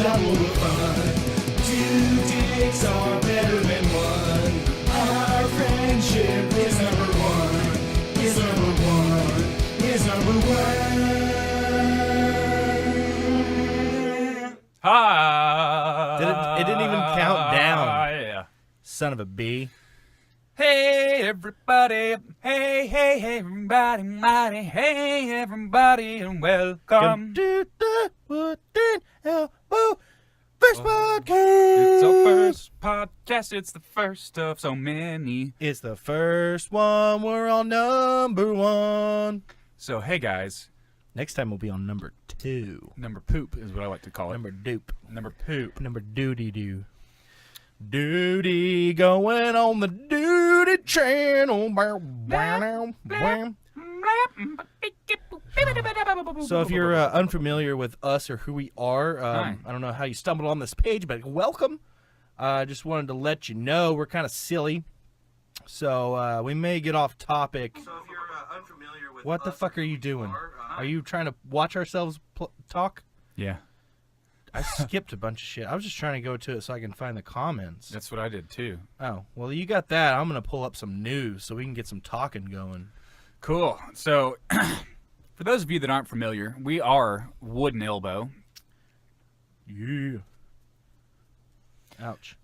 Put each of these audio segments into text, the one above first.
double the fun. Two dicks are better than one. Our friendship is number one. Is number one. Is number one. Hi. It didn't even count down. Yeah. Son of a B. Hey everybody, hey everybody, mighty, hey everybody, and welcome. To the Wooden Elbow First Podcast. It's our first podcast. It's the first of so many. It's the first one. We're on number one. So hey guys, Next time we'll be on number 2. number poop is what I like to call it. Number dupe. Number poop. Number doody-doo. Duty going on the duty channel. So if you're unfamiliar with us or who we are, I don't know how you stumbled on this page, but welcome. Just wanted to let you know we're kind of silly, so we may get off topic. So if you're unfamiliar with what the fuck are you doing? Are you trying to watch ourselves talk? Yeah, I skipped a bunch of shit. I was just trying to go to it so I can find the comments. that's what I did too. Oh, well, you got that. I'm going to pull up some news so we can get some talking going. Cool. So, for those of you that aren't familiar, we are Wooden Elbow. Yeah. Ouch.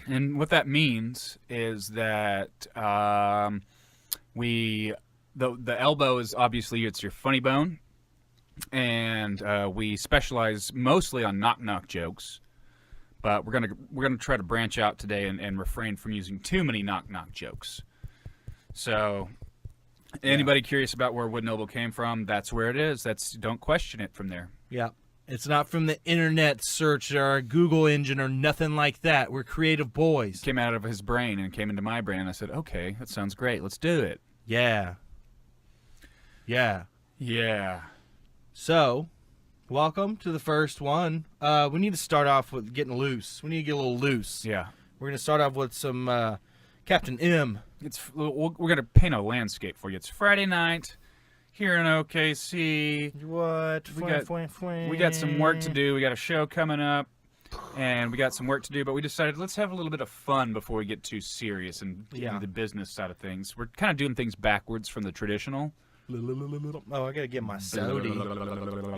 And what that means is that the elbow is obviously it's your funny bone, and we specialize mostly on knock jokes, but we're gonna try to branch out today and refrain from using too many knock jokes. So anybody curious about where Wooden Elbow came from, that's where it is. Don't question it from there. Yeah. It's not from the internet search or a Google engine or nothing like that. We're creative boys. Came out of his brain and came into my brain. I said, okay, that sounds great. Let's do it. Yeah. Yeah. Yeah. So, welcome to the first one. We need to start off with getting loose. We need to get a little loose. Yeah. We're going to start off with some Captain M. We're going to paint a landscape for you. It's Friday night here in OKC. What? We got some work to do. We got a show coming up, and we got some work to do, but we decided let's have a little bit of fun before we get too serious and get into the business side of things. We're kind of doing things backwards from the traditional. Oh, I got to get my sody.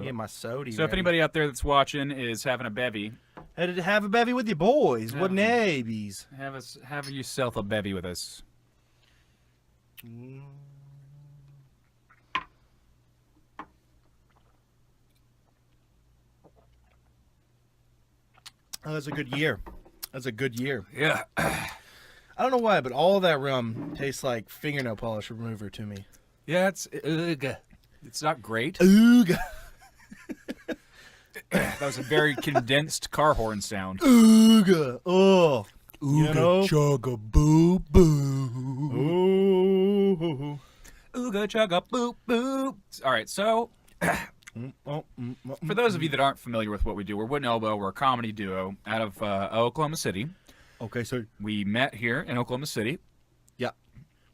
Get my sody. So if anybody out there that's watching is having a bevy, have a bevy with your boys. What nabies? Have yourself a bevy with us. Oh, that's a good year. That's a good year. Yeah. I don't know why, but all of that rum tastes like fingernail polish remover to me. Yeah, it's not great. Oog. That was a very condensed car horn sound. Ooga. Oh. Ooga chugga boo boo. Ooh. Ooga chugga boo boo. All right, so for those of you that aren't familiar with what we do, we're Wooden Elbow. We're a comedy duo out of Oklahoma City. Okay, so we met here in Oklahoma City. Yeah.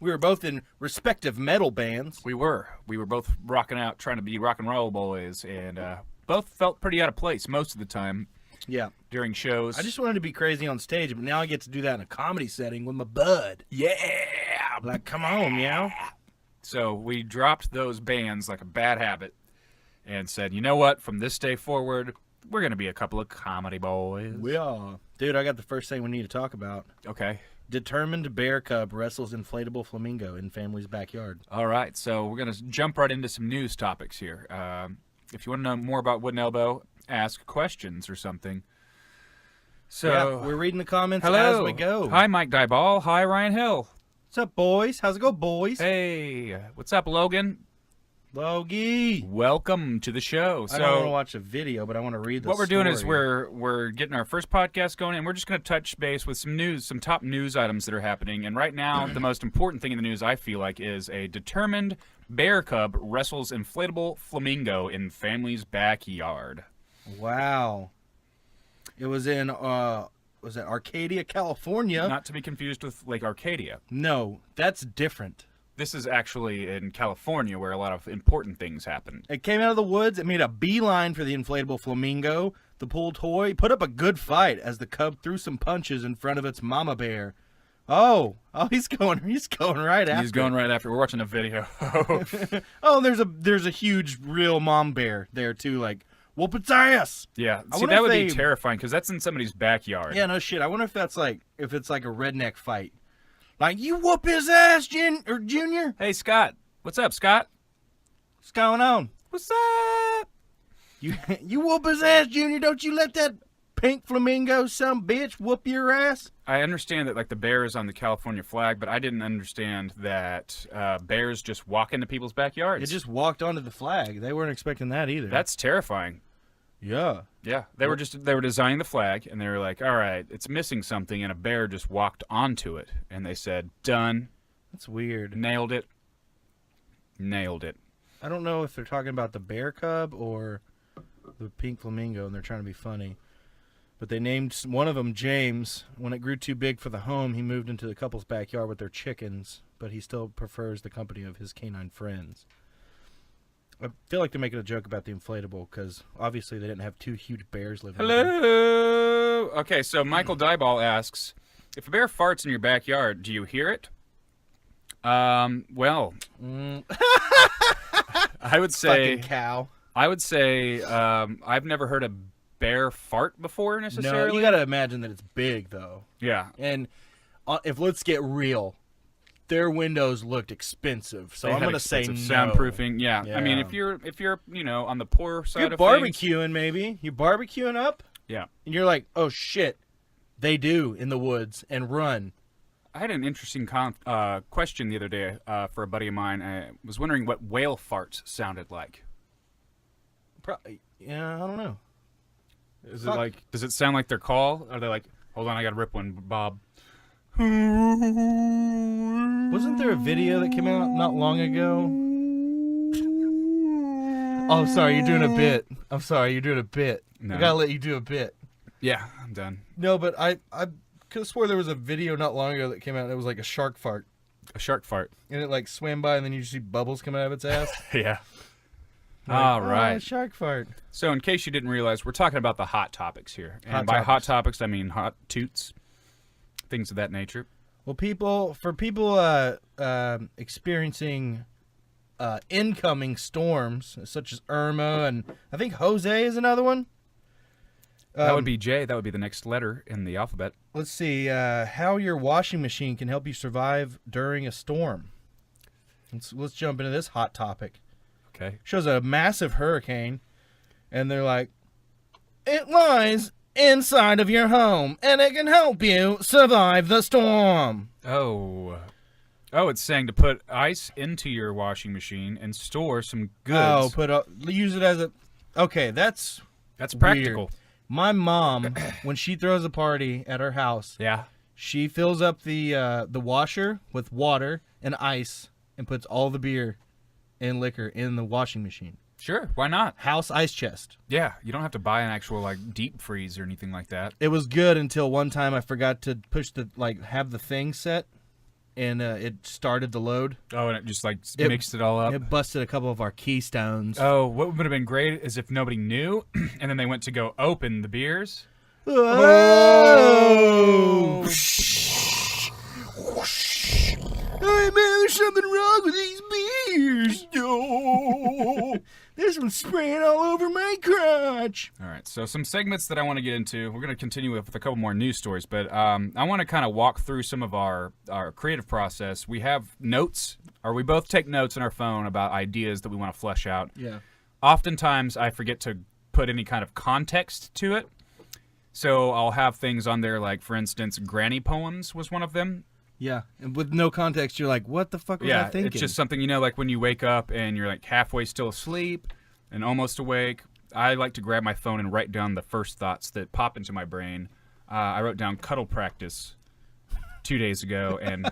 We were both in respective metal bands. We were both rocking out, trying to be rock and roll boys, and both felt pretty out of place most of the time. Yeah. During shows. I just wanted to be crazy on stage, but now I get to do that in a comedy setting with my bud. Yeah. Like, come on, meow. So we dropped those bands like a bad habit and said, you know what? From this day forward, we're going to be a couple of comedy boys. We are. Dude, I got the first thing we need to talk about. Okay. Determined bear cub wrestles inflatable flamingo in family's backyard. All right. So we're going to jump right into some news topics here. If you want to know more about Wooden Elbow, ask questions or something. So yeah, we're reading the comments hello. as we go. Hi, Mike Dyball. Hi, Ryan Hill. What's up, boys? How's it go, boys? Hey. What's up, Logan? Logie. Welcome to the show. I don't want to watch a video, but I want to read the What we're story. doing is we're getting our first podcast going, and we're just going to touch base with some news, some top news items that are happening. And right now, the most important thing in the news, I feel like, is a determined bear cub wrestles inflatable flamingo in family's backyard. Wow. It was in, was it Arcadia, California? Not to be confused with Lake Arcadia. No, that's different. This is actually in California where a lot of important things happen. It came out of the woods. It made a beeline for the inflatable flamingo. The pool toy put up a good fight as the cub threw some punches in front of its mama bear. Oh, he's going right after. He's going right after. We're watching a video. Oh, there's a huge real mom bear there too, like whoop its ass. Yeah, see, that would be terrifying because that's in somebody's backyard. Yeah, no shit. I wonder if it's like a redneck fight. Like, you whoop his ass, Junior. Hey, Scott. What's up, Scott? What's going on? What's up? You whoop his ass, Junior. Don't you let that pink flamingo some bitch whoop your ass. I understand that, like, the bear is on the California flag, but I didn't understand that bears just walk into people's backyards. It just walked onto the flag. They weren't expecting that either. That's terrifying. Yeah. Yeah, they were designing the flag, and they were like, all right, it's missing something, and a bear just walked onto it. And they said, done. That's weird. Nailed it. Nailed it. I don't know if they're talking about the bear cub or the pink flamingo, and they're trying to be funny. But they named one of them James. When it grew too big for the home, he moved into the couple's backyard with their chickens, but he still prefers the company of his canine friends. I feel like they're making a joke about the inflatable because obviously they didn't have two huge bears living there. Hello. Okay, so Michael Dyball asks, if a bear farts in your backyard, do you hear it? Well, I would say Fucking cow. I would say I've never heard a bear fart before necessarily. No, you got to imagine that it's big though. Yeah. And if let's get real, their windows looked expensive, so I'm going to say no. Soundproofing, yeah. I mean, if you're on the poor side of things. You're barbecuing, maybe. You're barbecuing up, yeah, and you're like, oh shit, they do in the woods and run. I had an interesting question the other day for a buddy of mine. I was wondering what whale farts sounded like. Yeah, I don't know. Is it like? Does it sound like their call? Are they like, hold on, I got to rip one, Bob? Wasn't there a video that came out not long ago? Oh, sorry, you're doing a bit. I'm sorry, you're doing a bit. No. I gotta let you do a bit. Yeah, I'm done. No, but I could have swore there was a video not long ago that came out and it was like a shark fart. A shark fart. And it like swam by and then you just see bubbles coming out of its ass. Yeah. Like, all right. Shark fart. So in case you didn't realize, we're talking about the hot topics here. And by topics. hot topics, I mean hot toots. Things of that nature. Well, people experiencing incoming storms such as Irma and I think Jose is another one. That would be J. That would be the next letter in the alphabet. Let's see how your washing machine can help you survive during a storm. Let's jump into this hot topic. Okay. Shows a massive hurricane, and they're like, it lies inside of your home, and it can help you survive the storm. Oh, it's saying to put ice into your washing machine and store some goods. Use it as a. Okay, that's practical. Weird. My mom, when she throws a party at her house, Yeah. she fills up the washer with water and ice and puts all the beer and liquor in the washing machine. Sure, why not? House ice chest. Yeah, you don't have to buy an actual like deep freeze or anything like that. It was good until one time I forgot to push have the thing set, and it started the load. Oh, and it just mixed it all up. It busted a couple of our keystones. Oh, what would have been great is if nobody knew, and then they went to go open the beers. Oh! Hey man, there's something wrong with these beers. No, there's one spraying all over my crotch. All right, so some segments that I want to get into. We're going to continue with a couple more news stories, but I want to kind of walk through some of our creative process. We have notes, or we both take notes on our phone about ideas that we want to flesh out. Yeah. Oftentimes, I forget to put any kind of context to it, so I'll have things on there like, for instance, granny poems was one of them. Yeah, and with no context, you're like, what the fuck was I thinking? It's just something, like when you wake up and you're like halfway still asleep and almost awake. I like to grab my phone and write down the first thoughts that pop into my brain. I wrote down cuddle practice 2 days ago and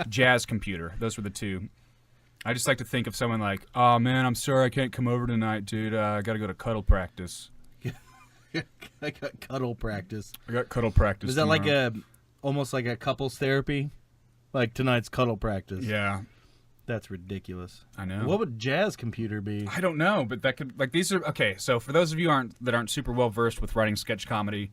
jazz computer. Those were the two. I just like to think of someone like, oh man, I'm sorry I can't come over tonight, dude. I got to go to cuddle practice. I got cuddle practice. I got cuddle practice. Is that tomorrow. almost like a couples therapy? Like tonight's cuddle practice. Yeah. That's ridiculous. I know. What would Jazz Computer be? I don't know, but that could these are okay. So for those of you that aren't super well versed with writing sketch comedy,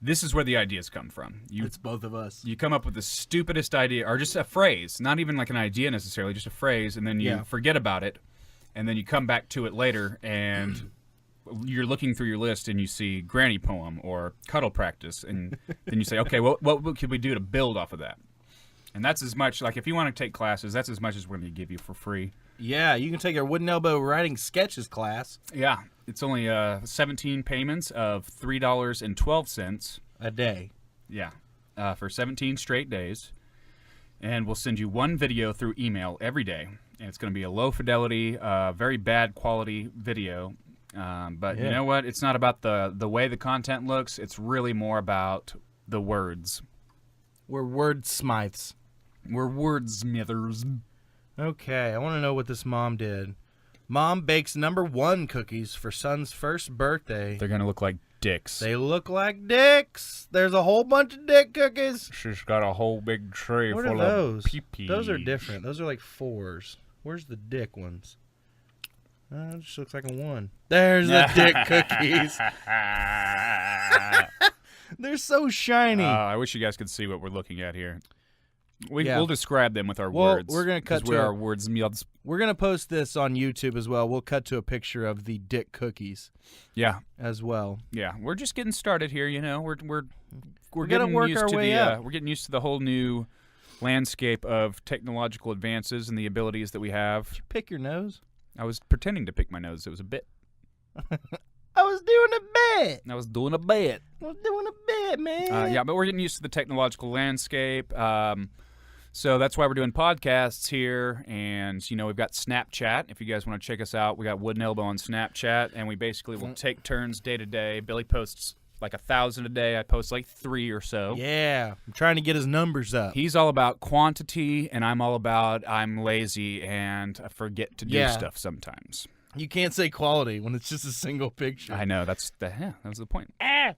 this is where the ideas come from. It's both of us. You come up with the stupidest idea, or just a phrase, not even like an idea necessarily, just a phrase, and then you forget about it, and then you come back to it later, and you're looking through your list, and you see granny poem or cuddle practice, and then you say, okay, what could we do to build off of that? And that's as much, like if you want to take classes, that's as much as we're going to give you for free. Yeah, you can take our Wooden Elbow Writing Sketches class. Yeah, it's only 17 payments of $3.12 a day. Yeah, for 17 straight days. And we'll send you one video through email every day. And it's going to be a low fidelity, very bad quality video. But you know what? It's not about the way the content looks. It's really more about the words. We're wordsmiths. We're wordsmithers. Okay, I want to know what this mom did. Mom bakes #1 cookies for son's first birthday. They're going to look like dicks. They look like dicks. There's a whole bunch of dick cookies. She's got a whole big tray What full are those? of pee-pee. Those are different. Those are like 4s. Where's the dick ones? It just looks like a 1. There's the dick cookies. They're so shiny. I wish you guys could see what we're looking at here. We'll describe them with our Well, words. we're gonna cut we to are wordsmiths. We're gonna post this on YouTube as well. We'll cut to a picture of the dick cookies. Yeah, as well. Yeah, we're just getting started here. You know, we're gotta getting work used our to way the up. we're getting used to the whole new landscape of technological advances and the abilities that we have. Did you pick your nose? I was pretending to pick my nose. It was a bit. I was doing a bit. I was doing a bit. I was doing a bit, man. Yeah, but we're getting used to the technological landscape. So that's why we're doing podcasts here. And, you know, we've got Snapchat. If you guys want to check us out, we got Wooden Elbow on Snapchat. And we basically will take turns day to day. Billy posts like 1,000 a day. I post like 3 or so. Yeah, I'm trying to get his numbers up. He's all about quantity, and I'm all about I'm lazy and I forget to do stuff sometimes. You can't say quality when it's just a single picture. I know. That was the point. I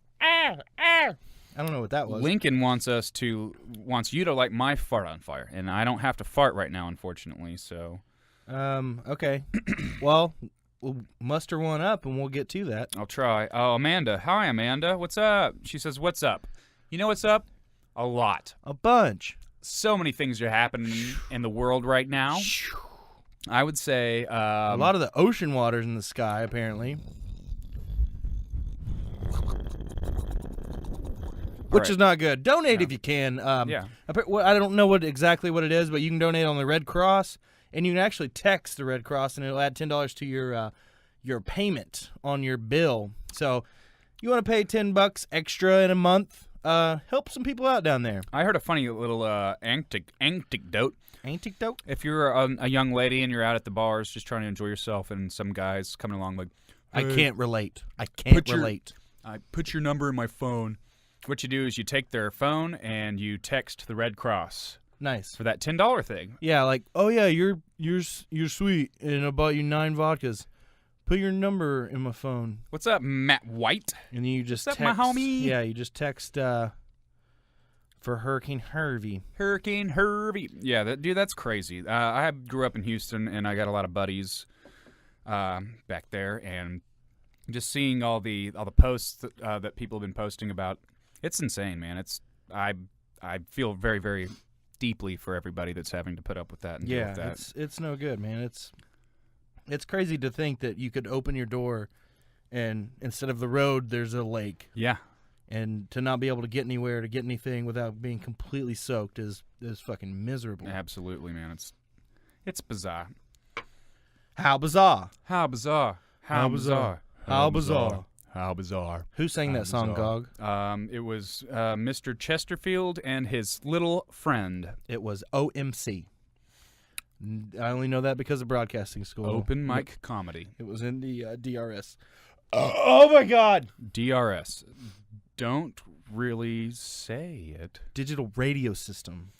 don't know what that was. Lincoln wants you to light my fart on fire, and I don't have to fart right now, unfortunately. So, okay. Well, we'll muster one up, and we'll get to that. I'll try. Oh, Amanda. Hi, Amanda. What's up? She says, "What's up?" You know what's up? A lot. A bunch. So many things are happening in the world right now. I would say a lot of the ocean water's in the sky, apparently. Which is not good. Donate if you can. Yeah. I don't know exactly what it is, but you can donate on the Red Cross, and you can actually text the Red Cross, and it'll add $10 to your payment on your bill. So you want to pay $10 extra in a month? Help some people out down there. I heard a funny little anecdote. Anecdote? If you're a young lady and you're out at the bars just trying to enjoy yourself, and some guy's coming along like, I can't relate. I can't relate. I put your number in my phone. What you do is you take their phone and you text the Red Cross. Nice. For that $10 thing. Yeah, like, oh yeah, you're sweet, and I bought you 9 vodkas. Put your number in my phone. What's up, Matt White? And then you just What's text. up, my homie? Yeah, you just text for Hurricane Harvey. Hurricane Harvey. Yeah, dude, that's crazy. I grew up in Houston, and I got a lot of buddies back there, and just seeing all the posts that people have been posting about. It's insane, man. I feel very, very deeply for everybody that's having to put up with that and deal with that. It's no good, man. It's crazy to think that you could open your door and instead of the road there's a lake. Yeah. And to not be able to get anywhere, to get anything without being completely soaked is fucking miserable. Absolutely, man. It's bizarre. How bizarre. How bizarre. How bizarre. How bizarre. How bizarre. Who sang that song, Gog? It was Mr. Chesterfield and his little friend. It was OMC. I only know that because of broadcasting school. Open mic comedy. It was in the DRS. Oh my God! DRS. Don't really say it. Digital radio system.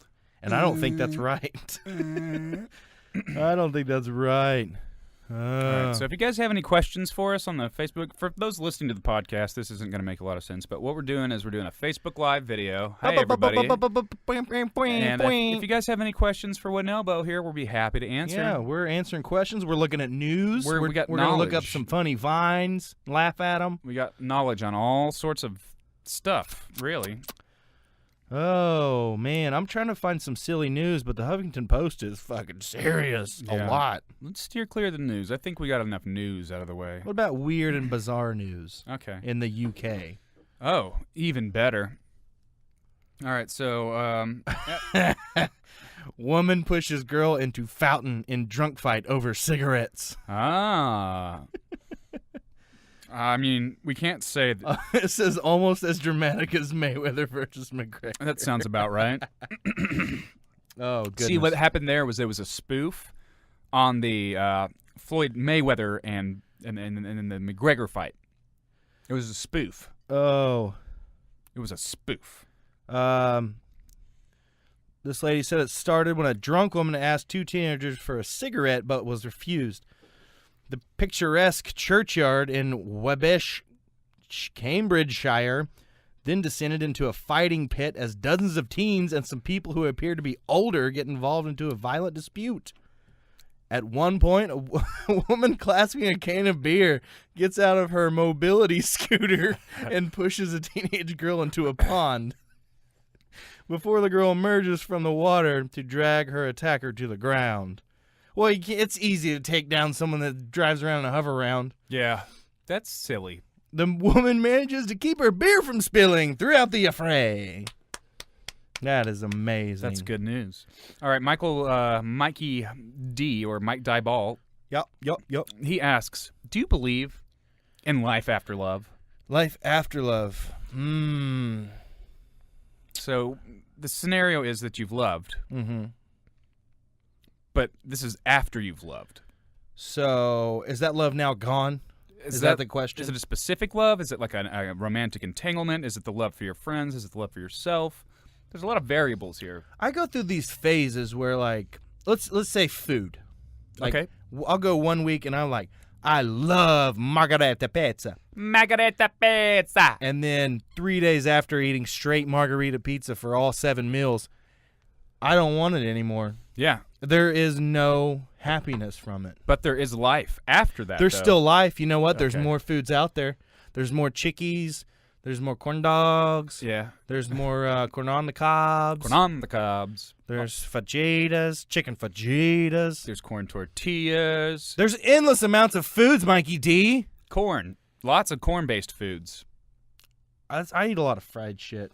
And I don't think that's right. I don't think that's right. All right, so if you guys have any questions for us on the Facebook, for those listening to the podcast, this isn't going to make a lot of sense, but what we're doing is we're doing a Facebook Live video. Hi, everybody. And if you guys have any questions for Wooden Elbow here, we'll be happy to answer. Yeah, we're answering questions. We're looking at news. We got we're going to look up knowledge. some funny vines, laugh at them. We got knowledge on all sorts of stuff, really. Oh, man, I'm trying to find some silly news, but the Huffington Post is fucking serious a Yeah. lot. Let's steer clear of the news. I think we got enough news out of the way. What about weird and bizarre news Okay. in the UK? Oh, even better. All right, so Woman pushes girl into fountain in drunk fight over cigarettes. I mean, we can't say that. It says almost as dramatic as Mayweather versus McGregor. That sounds about right. Oh, goodness. See, what happened there was a spoof on the Floyd Mayweather and the McGregor fight. It was a spoof. Oh. It was a spoof. This lady said it started when a drunk woman asked two teenagers for a cigarette but was refused. The picturesque churchyard in Webish, Cambridgeshire, then descended into a fighting pit as dozens of teens and some people who appear to be older get involved into a violent dispute. At one point, a woman clasping a can of beer gets out of her mobility scooter and pushes a teenage girl into a pond before the girl emerges from the water to drag her attacker to the ground. Well, it's easy to take down someone that drives around in a hover round. Yeah, that's silly. The woman manages to keep her beer from spilling throughout the affray. That is amazing. That's good news. All right, Mikey D, or Mike Dyball, Yup. he asks, do you believe in life after love? Life after love. So the scenario is that you've loved, Mm-hmm. but this is after you've loved. So, is that love now gone? Is that the question? Is it a specific love? Is it like a romantic entanglement? Is it the love for your friends? Is it the love for yourself? There's a lot of variables here. I go through these phases where, like, let's say food. Like, Okay. I'll go 1 week and I'm like, I love margarita pizza. Margarita pizza. And then 3 days after eating straight margarita pizza for all 7 meals, I don't want it anymore. Yeah, There is no happiness from it. but there is life after that. There's though. still life. You know what? There's Okay. more foods out there. There's more chickies. There's more corn dogs. Yeah. There's more corn on the cobs. Corn on the cobs. There's fajitas, chicken fajitas. There's corn tortillas. There's endless amounts of foods, Mikey D. Corn. Lots of corn-based foods. I eat a lot of fried shit.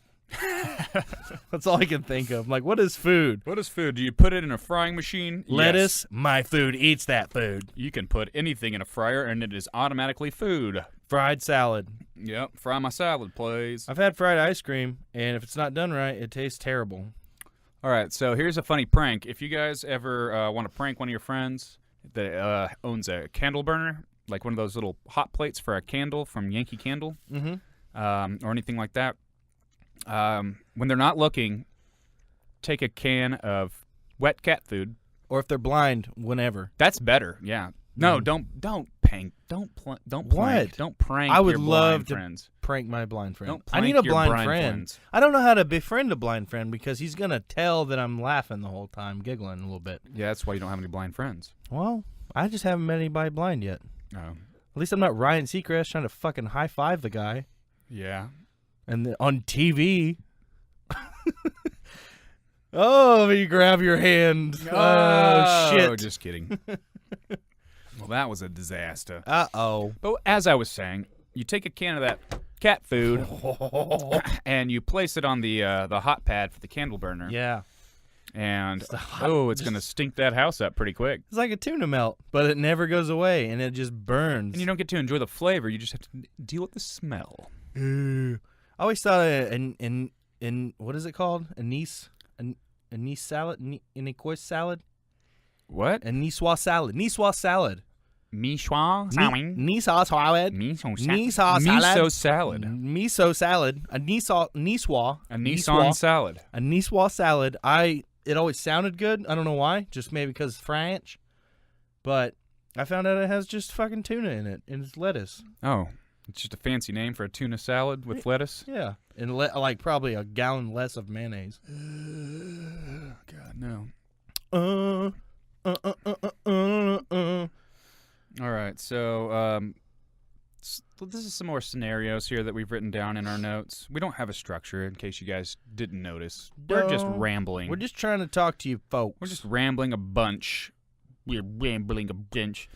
That's all I can think of. Like, what is food? What is food? Do you put it in a frying machine? Lettuce. Yes. My food eats that food. You can put anything in a fryer, and it is automatically food. Fried salad. Yep. Fry my salad, please. I've had fried ice cream, and if it's not done right, it tastes terrible. All right, so here's a funny prank. If you guys ever want to prank one of your friends that owns a candle burner, like one of those little hot plates for a candle from Yankee Candle, or anything like that, when they're not looking, take a can of wet cat food. Or if they're blind, whenever. That's better. Yeah. No, don't prank. Don't prank. What? Don't prank. I would your love blind to friends. prank my blind friend. Don't I need prank a your blind blind friend. friends. I don't know how to befriend a blind friend because he's going to tell that I'm laughing the whole time, giggling a little bit. Yeah, that's why you don't have any blind friends. Well, I just haven't met anybody blind yet. Oh. At least I'm not Ryan Seacrest trying to fucking high-five the guy. Yeah. And on TV. Oh, you grab your hand. Oh, shit. Just kidding. Well, that was a disaster. Uh-oh. But as I was saying, you take a can of that cat food and you place it on the hot pad for the candle burner. Yeah. And It's it's going to stink that house up pretty quick. It's like a tuna melt, but it never goes away, and it just burns. And you don't get to enjoy the flavor. You just have to deal with the smell. I always thought in what is it called? Anise salad? Anise salad? What? A Niçoise salad. Niçoise salad. Michois? Niçoise salad. Miso salad. Miso salad. A Niçoise. A Nissan salad. A Niçoise salad. It always sounded good. I don't know why. Just maybe because it's French. But I found out it has just fucking tuna in it, and it's lettuce. Oh, it's just a fancy name for a tuna salad with lettuce? Yeah, and like probably a gallon less of mayonnaise. God, no. All right, so this is some more scenarios here that we've written down in our notes. We don't have a structure, in case you guys didn't notice. We're just rambling. We're just trying to talk to you folks. We're just rambling a bunch. We're rambling a bunch.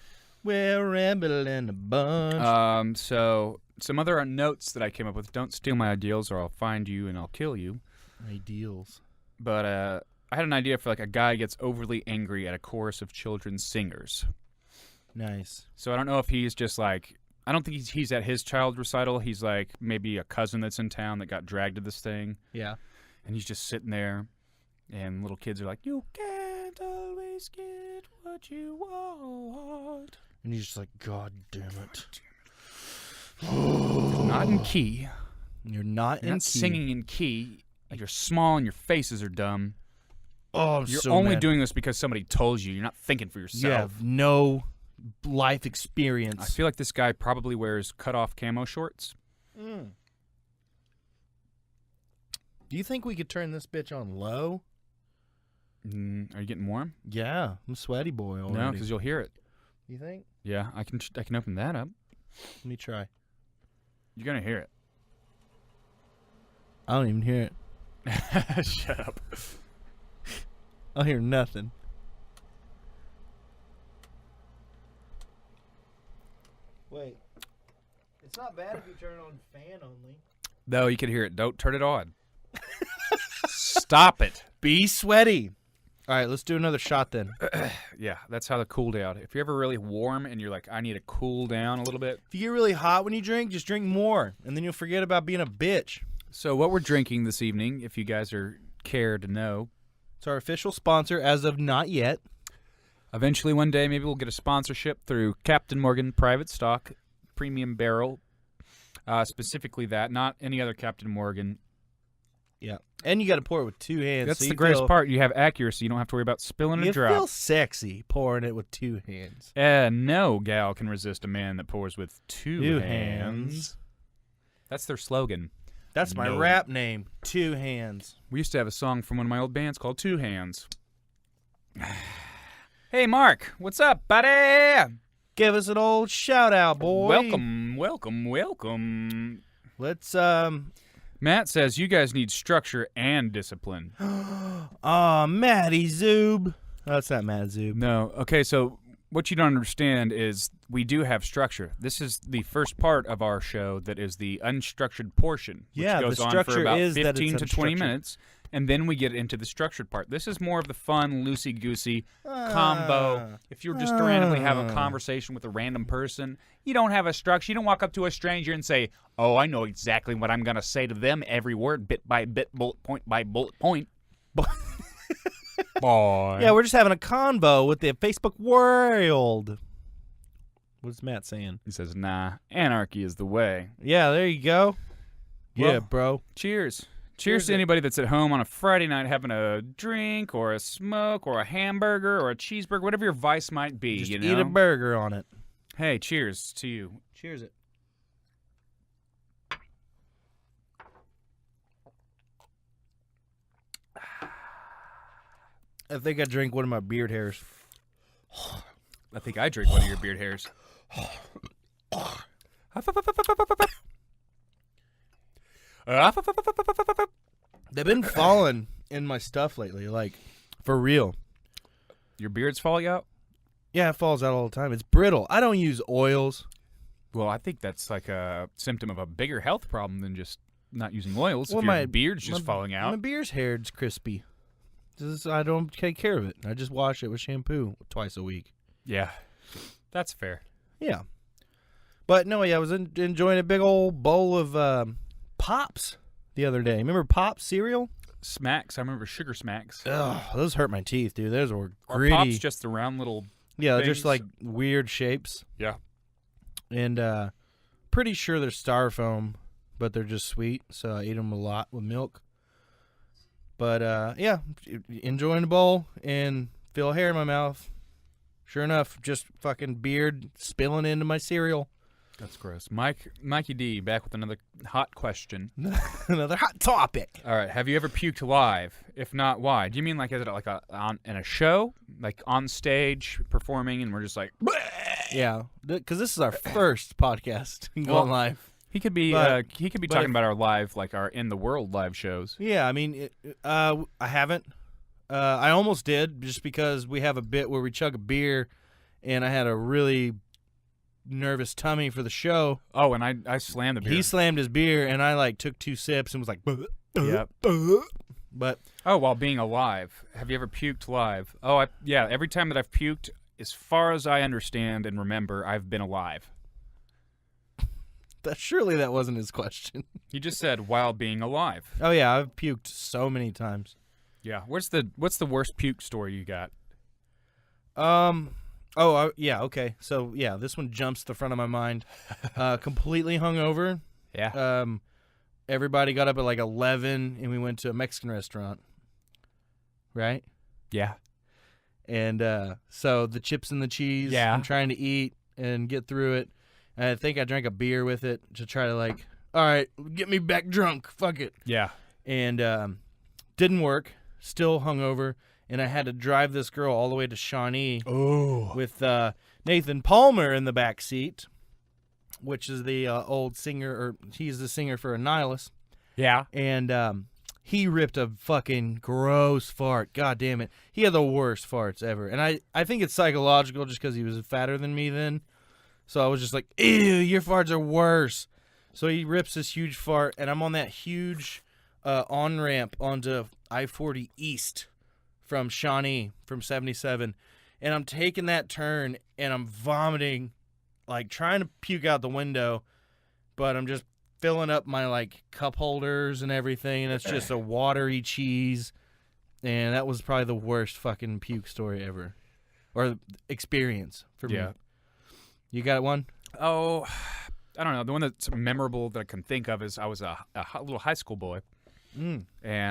We're rambling a bunch. So some other notes that I came up with. Don't steal my ideals, or I'll find you and I'll kill you. Ideals. But I had an idea for like a guy gets overly angry at a chorus of children's singers. Nice. So I don't know if he's just like, I don't think he's at his child recital. He's like maybe a cousin that's in town that got dragged to this thing. Yeah. And he's just sitting there, and little kids are like, "You can't always get what you want." And you're just like, God damn it. You're not in key. You're not You're not singing in key. You're small and your faces are dumb. Oh, You're only doing this because somebody told you. You're not thinking for yourself. You have no life experience. I feel like this guy probably wears cut-off camo shorts. Do you think we could turn this bitch on low? Are you getting warm? Yeah, I'm a sweaty boy already. No, because you'll hear it. You think? Yeah, I can open that up. Let me try. You're gonna hear it. I don't even hear it. Shut up. I'll hear nothing. Wait. It's not bad if you turn it on fan only. No, you can hear it. Don't turn it on. Stop it. Be sweaty. All right, let's do another shot then. Yeah, that's how to cool down. If you're ever really warm and you're like, I need to cool down a little bit. If you get really hot when you drink, just drink more, and then you'll forget about being a bitch. So what we're drinking this evening, if you guys care to know. It's our official sponsor as of not yet. Eventually one day, maybe we'll get a sponsorship through Captain Morgan Private Stock Premium Barrel. Specifically that, not any other Captain Morgan. Yeah. And you got to pour it with two hands. That's so the greatest part. You have accuracy. You don't have to worry about spilling a drop. You feel sexy pouring it with two hands. No gal can resist a man that pours with two hands. That's their slogan. That's my rap name, Two Hands. We used to have a song from one of my old bands called Two Hands. Hey, Mark. What's up, buddy? Give us an old shout-out, boy. Welcome, welcome, welcome. Let's, Matt says you guys need structure and discipline. Matty Zoob. Oh, it's not Matt Zoob. No. Okay, so what you don't understand is we do have structure. This is the first part of our show that is the unstructured portion, which goes on for about 15 to 20 minutes, and then we get into the structured part. This is more of the fun, loosey-goosey combo. If you're just to randomly have a conversation with a random person, you don't have a structure. You don't walk up to a stranger and say, oh, I know exactly what I'm going to say to them, every word, bit by bit, bullet point by bullet point. Boy. Yeah, we're just having a convo with the Facebook world. What's Matt saying? He says, nah, anarchy is the way. Yeah, there you go. Well, yeah, bro. Cheers. Cheers to anybody that's at home on a Friday night having a drink or a smoke or a hamburger or a cheeseburger, whatever your vice might be. Just eat a burger on it. Hey, cheers to you. Cheers it. I think I drank one of my beard hairs. I think I drink one of your beard hairs. They've been falling in my stuff lately, like, for real. Your beard's falling out? Yeah, it falls out all the time. It's brittle. I don't use oils. Well, I think that's like a symptom of a bigger health problem than just not using oils. Well, if your beard's just falling out. My beard's hair's crispy. I don't take care of it. I just wash it with shampoo twice a week. Yeah, that's fair. Yeah. But no, yeah, I was enjoying a big old bowl of Pops the other day. Remember Pops cereal? Smacks. I remember Sugar Smacks. Ugh, those hurt my teeth, dude. Those were Are gritty. Pops just the round little Yeah, they're things? just like weird shapes. Yeah. And pretty sure they're styrofoam, but they're just sweet, so I eat them a lot with milk. But yeah, enjoying the bowl and feel hair in my mouth. Sure enough, just fucking beard spilling into my cereal. That's gross. Mikey D, back with another hot question. Another hot topic. All right. Have you ever puked live? If not, why? Do you mean like is it like in a show, like on stage performing, and we're just like, bleh? Yeah, because this is our first podcast going live. He could be talking about our live, like our in the world live shows. Yeah, I mean, I haven't. I almost did just because we have a bit where we chug a beer, and I had a really nervous tummy for the show. Oh, and I slammed the beer. He slammed his beer, and I like took 2 sips and was like, yep. But while being alive, have you ever puked live? Oh, yeah. Every time that I've puked, as far as I understand and remember, I've been alive. Surely that wasn't his question. He just said while being alive. Oh yeah, I've puked so many times. Yeah. What's the worst puke story you got? Yeah, okay. So, yeah, this one jumps to the front of my mind. Completely hungover. Yeah. Everybody got up at like 11, and we went to a Mexican restaurant. Right? Yeah. And so the chips and the cheese, yeah. I'm trying to eat and get through it. And I think I drank a beer with it to try to like, all right, get me back drunk. Fuck it. Yeah. And didn't work. Still hungover. And I had to drive this girl all the way to Shawnee with Nathan Palmer in the back seat, which is the old singer, or he's the singer for Annihilus. Yeah. And he ripped a fucking gross fart. God damn it. He had the worst farts ever. And I think it's psychological just because he was fatter than me then. So I was just like, ew, your farts are worse. So he rips this huge fart, and I'm on that huge on-ramp onto I-40 East from Shawnee, from 77, and I'm taking that turn, and I'm vomiting, like trying to puke out the window, but I'm just filling up my like cup holders and everything, and it's just a watery cheese, and that was probably the worst fucking puke story ever, or experience for me. You got one? Oh, I don't know. The one that's memorable that I can think of is I was a little high school boy. And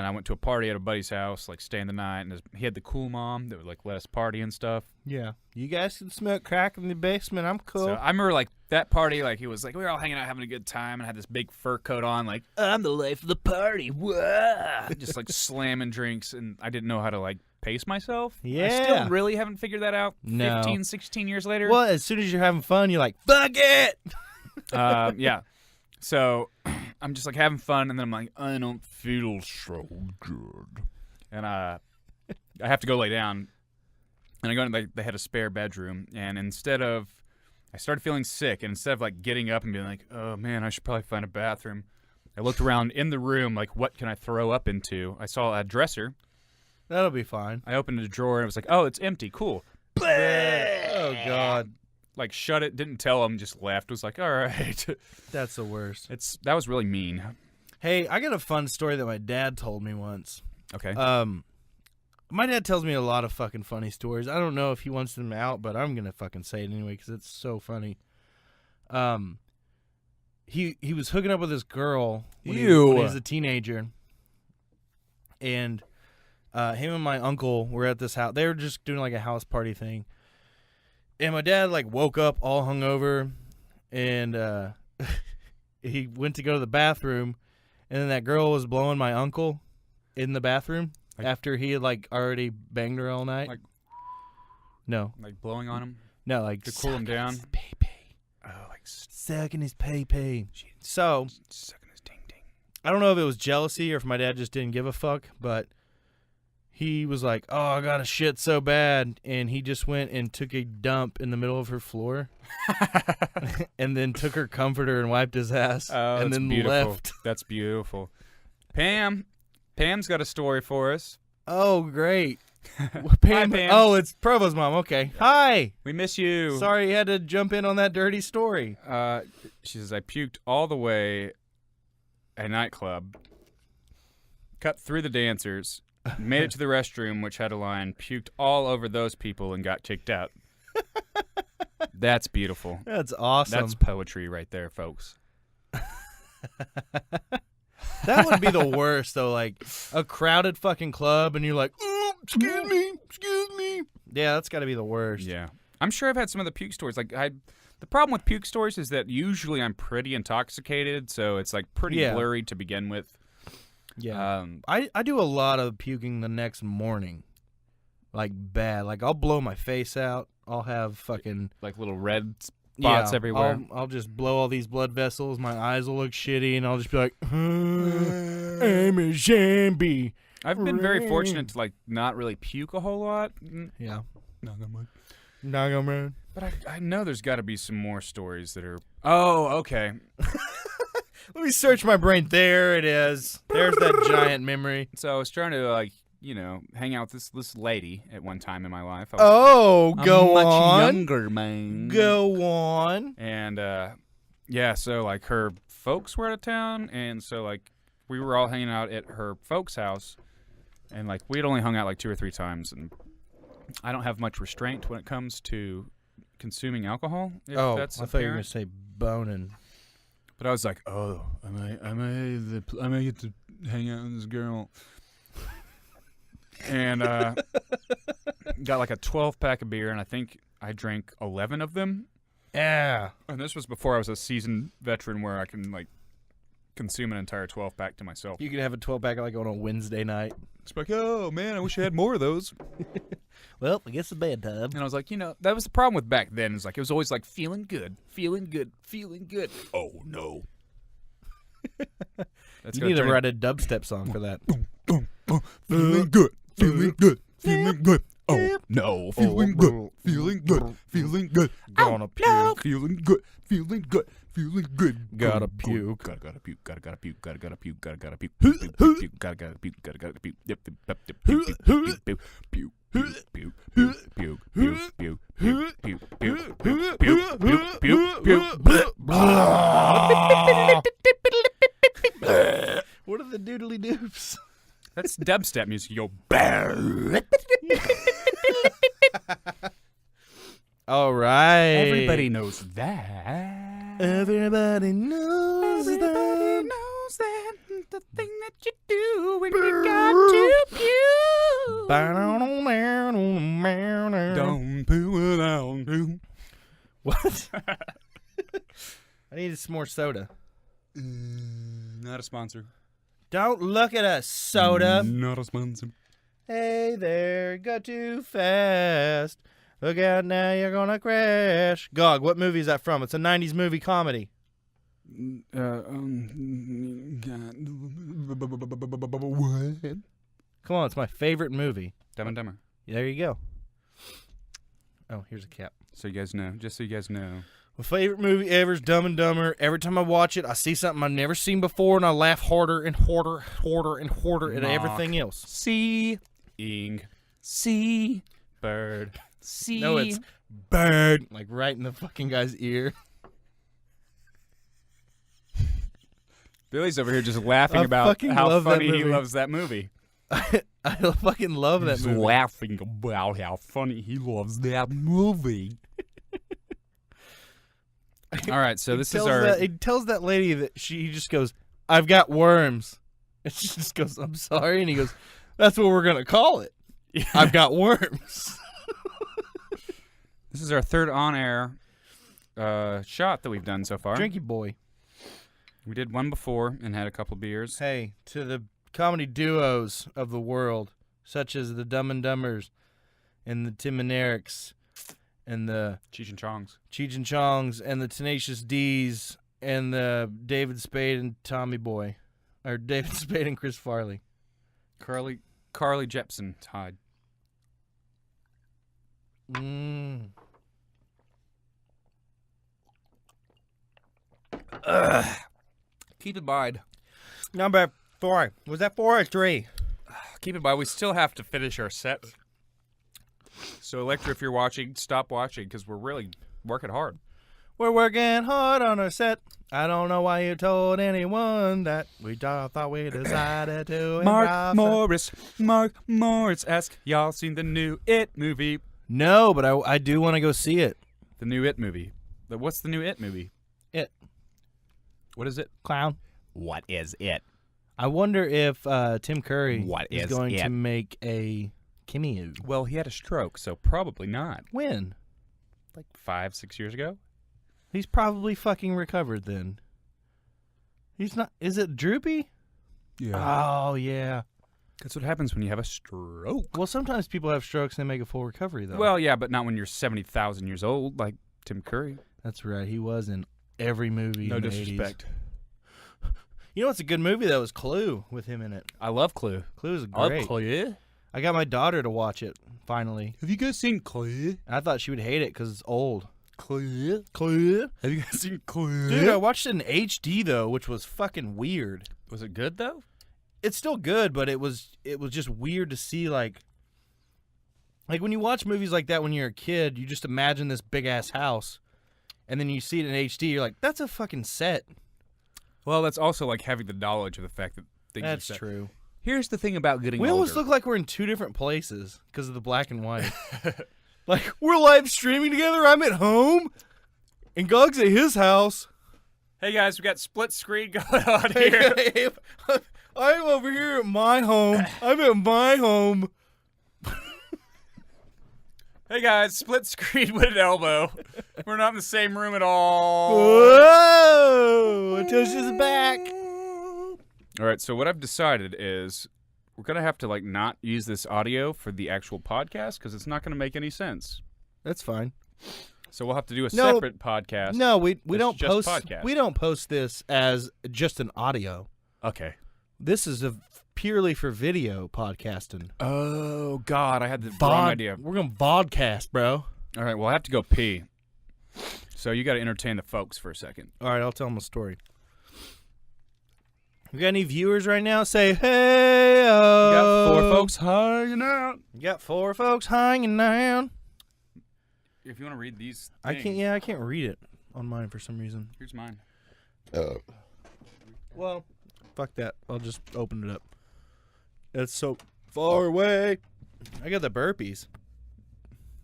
I went to a party at a buddy's house, like staying the night, and he had the cool mom that would like let us party and stuff. Yeah. You guys can smoke crack in the basement. I'm cool. So I remember like that party, like he was like, we were all hanging out having a good time, and I had this big fur coat on, like, I'm the life of the party. Whoa! Just like slamming drinks, and I didn't know how to like pace myself. Yeah. I still really haven't figured that out. No. 15, 16 years later. Well, as soon as you're having fun, you're like, fuck it! Yeah. So I'm just like having fun, and then I'm like, I don't feel so good, and I have to go lay down, and I go into they had a spare bedroom, and I started feeling sick, and instead of like getting up and being like, oh man, I should probably find a bathroom, I looked around in the room like, what can I throw up into? I saw a dresser. That'll be fine. I opened a drawer, and it was like, oh, it's empty. Cool. Oh God. Like shut it, didn't tell him, just left. Was like, all right. That's the worst. That was really mean. Hey, I got a fun story that my dad told me once. Okay. My dad tells me a lot of fucking funny stories. I don't know if he wants them out, but I'm gonna fucking say it anyway because it's so funny. He was hooking up with this girl when he was a teenager, and him and my uncle were at this house. They were just doing like a house party thing. And my dad, like, woke up all hungover, and he went to go to the bathroom, and then that girl was blowing my uncle in the bathroom after he had, like, already banged her all night. Like, no. Like blowing on him? No, like, to cool him down? His pee-pee. Oh, like sucking his pee-pee. So, sucking his ding-ding. I don't know if it was jealousy or if my dad just didn't give a fuck, but he was like, oh, I got to shit so bad. And he just went and took a dump in the middle of her floor and then took her comforter and wiped his ass and then left. That's beautiful. Pam's got a story for us. Oh, great. Pam. Hi, Pam. Oh, it's Provo's mom. Okay. Hi. We miss you. Sorry you had to jump in on that dirty story. She says, I puked all the way at a nightclub, cut through the dancers, made it to the restroom, which had a line, puked all over those people, and got kicked out. That's beautiful. That's awesome. That's poetry right there, folks. That would be the worst, though. Like, a crowded fucking club, and you're like, excuse me. Yeah, that's got to be the worst. Yeah. I'm sure I've had some of the puke stories. The problem with puke stories is that usually I'm pretty intoxicated, so it's like pretty blurry to begin with. Yeah. I do a lot of puking the next morning. Like bad. Like I'll blow my face out. I'll have fucking like little red spots everywhere. I'll just blow all these blood vessels. My eyes will look shitty, and I'll just be like, I'm a zombie. I've been very fortunate to like not really puke a whole lot. Yeah. Not gonna mind. Not gonna mind. But I know there's got to be some more stories that are. Oh, okay. Let me search my brain. There it is. There's that giant memory. So I was trying to hang out with this lady at one time in my life. Go on. Much younger, man. Go on. And so like her folks were out of town, and so like we were all hanging out at her folks' house, and like we'd only hung out like 2 or 3 times, and I don't have much restraint when it comes to consuming alcohol. If that's I thought you were gonna say boning. But I was like, oh, I may get to hang out with this girl. And got like a 12-pack of beer, and I think I drank 11 of them. Yeah. And this was before I was a seasoned veteran where I can like consume an entire 12-pack to myself. You could have a 12-pack like on a Wednesday night. It's like, oh, man, I wish I had more of those. Well, I guess it's bedtime. And I was like, that was the problem with back then. Is like it was always like feeling good, feeling good, feeling good. Oh, no. You need to write a dubstep song for that. Feeling good, feeling good, feeling good. Oh, no. Feeling good, feeling good, feeling good. Gonna puke. Feeling good, feeling good. Feeling good. Gotta puke. Gotta puke. Gotta puke. Gotta puke. Gotta puke. Puke. Gotta puke. Gotta puke. Yep. Puke. Puke. Puke. Puke. Puke. Puke. Puke. Puke. Puke. Puke. Puke. Puke. Puke. Puke. Puke. What are the doodly doops? That's dubstep music. You go. All right. Everybody knows that. Everybody knows that. Everybody knows that. The thing that you do when you got to puke. Don't poo without poo. What? I need some more soda. Not a sponsor. Don't look at us, soda. Not a sponsor. Hey there, go too fast. Look out now, you're gonna crash. Gog, what movie is that from? It's a 90s movie comedy. What? Come on, it's my favorite movie. Dumb and Dumber. There you go. Oh, here's a cap. So you guys know, just so you guys know. My favorite movie ever is Dumb and Dumber. Every time I watch it, I see something I've never seen before, and I laugh harder and harder at everything else. Seeing. Sea. Bird. Sea. No, it's bird. Like right in the fucking guy's ear. Billy's over here just laughing about how funny he loves that movie. I fucking love that movie. He's laughing about how funny he loves that movie. All right, so this is our... He tells that lady that he just goes, I've got worms. And she just goes, I'm sorry. And he goes, that's what we're going to call it. Yeah. I've got worms. This is our third on-air shot that we've done so far. Drinky boy. We did one before and had a couple beers. Hey, to the comedy duos of the world, such as the Dumb and Dumbers and the Tim and Erics and the Cheech and Chongs. And the Tenacious D's and the David Spade and Tommy Boy. Or David Spade and Chris Farley. Carly Jepsen tied. Keep in mind. Number 4. Was that 4 or 3? Keep in mind, we still have to finish our set. So, Electra, if you're watching, stop watching because we're really working hard. We're working hard on our set. I don't know why you told anyone that. We just thought we decided to. Mark Morris, ask y'all seen the new It movie? No, but I do want to go see it. The new It movie. What's the new It movie? It. What is it? Clown. What is it? I wonder if Tim Curry is going to make a cameo. Well, he had a stroke, so probably not. When? like 5-6 years ago. He's probably fucking recovered then. He's not. Is it droopy? Yeah. Oh, yeah. That's what happens when you have a stroke. Well, sometimes people have strokes and they make a full recovery, though. Well, yeah, but not when you're 70,000 years old, like Tim Curry. That's right. He was in every movie No in the disrespect. 80s. You know what's a good movie, though, is Clue with him in it. I love Clue. Clue is I great. love Clue. I got my daughter to watch it, finally. Have you guys seen Clue? And I thought she would hate it because it's old. Clue? Clue? Have you guys seen Clue? Dude, I watched it in HD, though, which was fucking weird. Was it good, though? It's still good, but it was just weird to see, like when you watch movies like that when you're a kid, you just imagine this big-ass house, and then you see it in HD, you're like, that's a fucking set. Well, that's also like having the knowledge of the fact that things That's are set. true. Here's the thing about getting We older. almost look like we're in two different places because of the black and white. Like, we're live streaming together, I'm at home, and Gog's at his house. Hey, guys, we got split screen going on here. I'm over here at my home. I'm at my home. Hey, guys, split screen with an elbow. We're not in the same room at all. Whoa! It touches his back. All right, so what I've decided is we're going to have to, like, not use this audio for the actual podcast because it's not going to make any sense. That's fine. So we'll have to do a separate podcast. No, we don't just post. podcast. We don't post this as just an audio. Okay. This is purely for video podcasting. Oh, God, I had the wrong idea. We're gonna vodcast, bro. All right, well, I have to go pee. So you got to entertain the folks for a second. All right, I'll tell them a story. We got any viewers right now? Say hey. We got 4 folks hanging out. You got 4 folks hanging out. If you want to read these I things. can't. Yeah, I can't read it on mine for some reason. Here's mine. Well, fuck that. I'll just open it up. It's so far away. I got the burpees.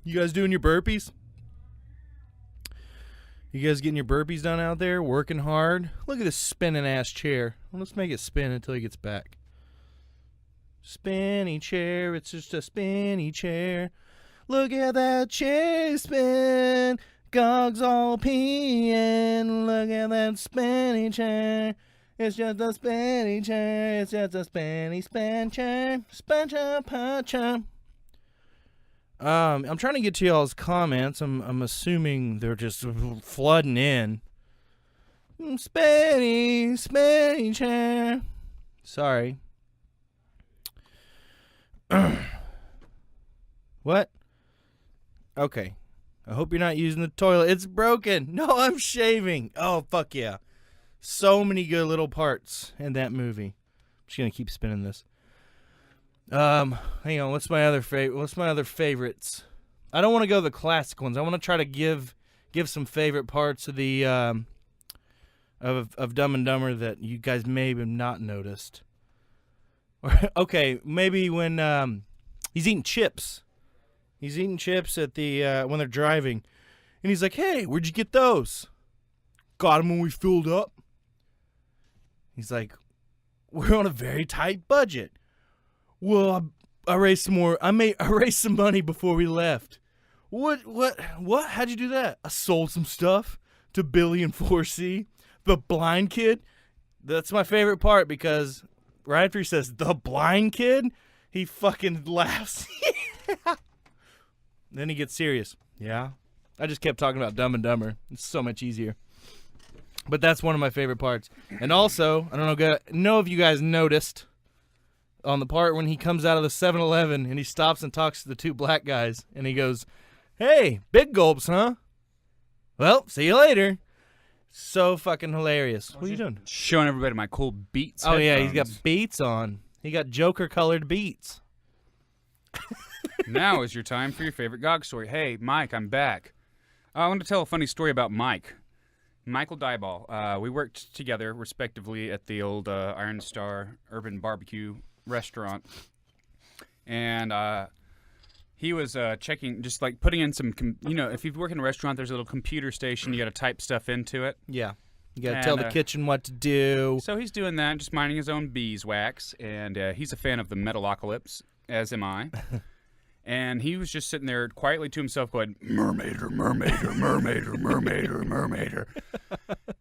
You guys doing your burpees? You guys getting your burpees done out there? Working hard? Look at this spinning ass chair. Well, let's make it spin until he gets back. Spinny chair. It's just a spinny chair. Look at that chair spin. Gog's all peeing. Look at that spinny chair. It's just a spinny chair. It's just a spinny spin chair. Spin chair, puncher. I'm trying to get to y'all's comments. I'm assuming they're just flooding in. Spinny chair. Sorry. What? Okay. I hope you're not using the toilet. It's broken. No, I'm shaving. Oh, fuck yeah. So many good little parts in that movie. I'm just going to keep spinning this. Hang on. What's my other favorites? I don't want to go the classic ones. I want to try to give some favorite parts of the of Dumb and Dumber that you guys may have not noticed. Okay, maybe when he's eating chips. He's eating chips at the when they're driving, and he's like, "Hey, where'd you get those?" "Got them when we filled up." He's like, "We're on a very tight budget." "Well, I raised some more. I raised some money before we left." What? How'd you do that?" "I sold some stuff to Billy and 4C, the blind kid." That's my favorite part because right after he says "the blind kid," he fucking laughs. Then he gets serious. Yeah. I just kept talking about Dumb and Dumber. It's so much easier. But that's one of my favorite parts. And also, I don't know if you guys noticed on the part when he comes out of the 7-Eleven and he stops and talks to the 2 black guys and he goes, "Hey, big gulps, huh? Well, see you later." So fucking hilarious. What are you doing? Showing everybody my cool Beats Oh, yeah, he's got headphones. Beats on. He got Joker-colored Beats. Now is your time for your favorite Gog story. Hey, Mike, I'm back. I want to tell a funny story about Mike. Michael Dyball. We worked together, respectively, at the old Iron Star Urban Barbecue restaurant. And he was checking, just like putting in some, if you work in a restaurant, there's a little computer station. You got to type stuff into it. Yeah. You got to And, tell the kitchen what to do. So he's doing that, just minding his own beeswax. And he's a fan of the Metalocalypse, as am I. And he was just sitting there quietly to himself going, mermaider, mermaider, mermaider, mermaider, mermaider.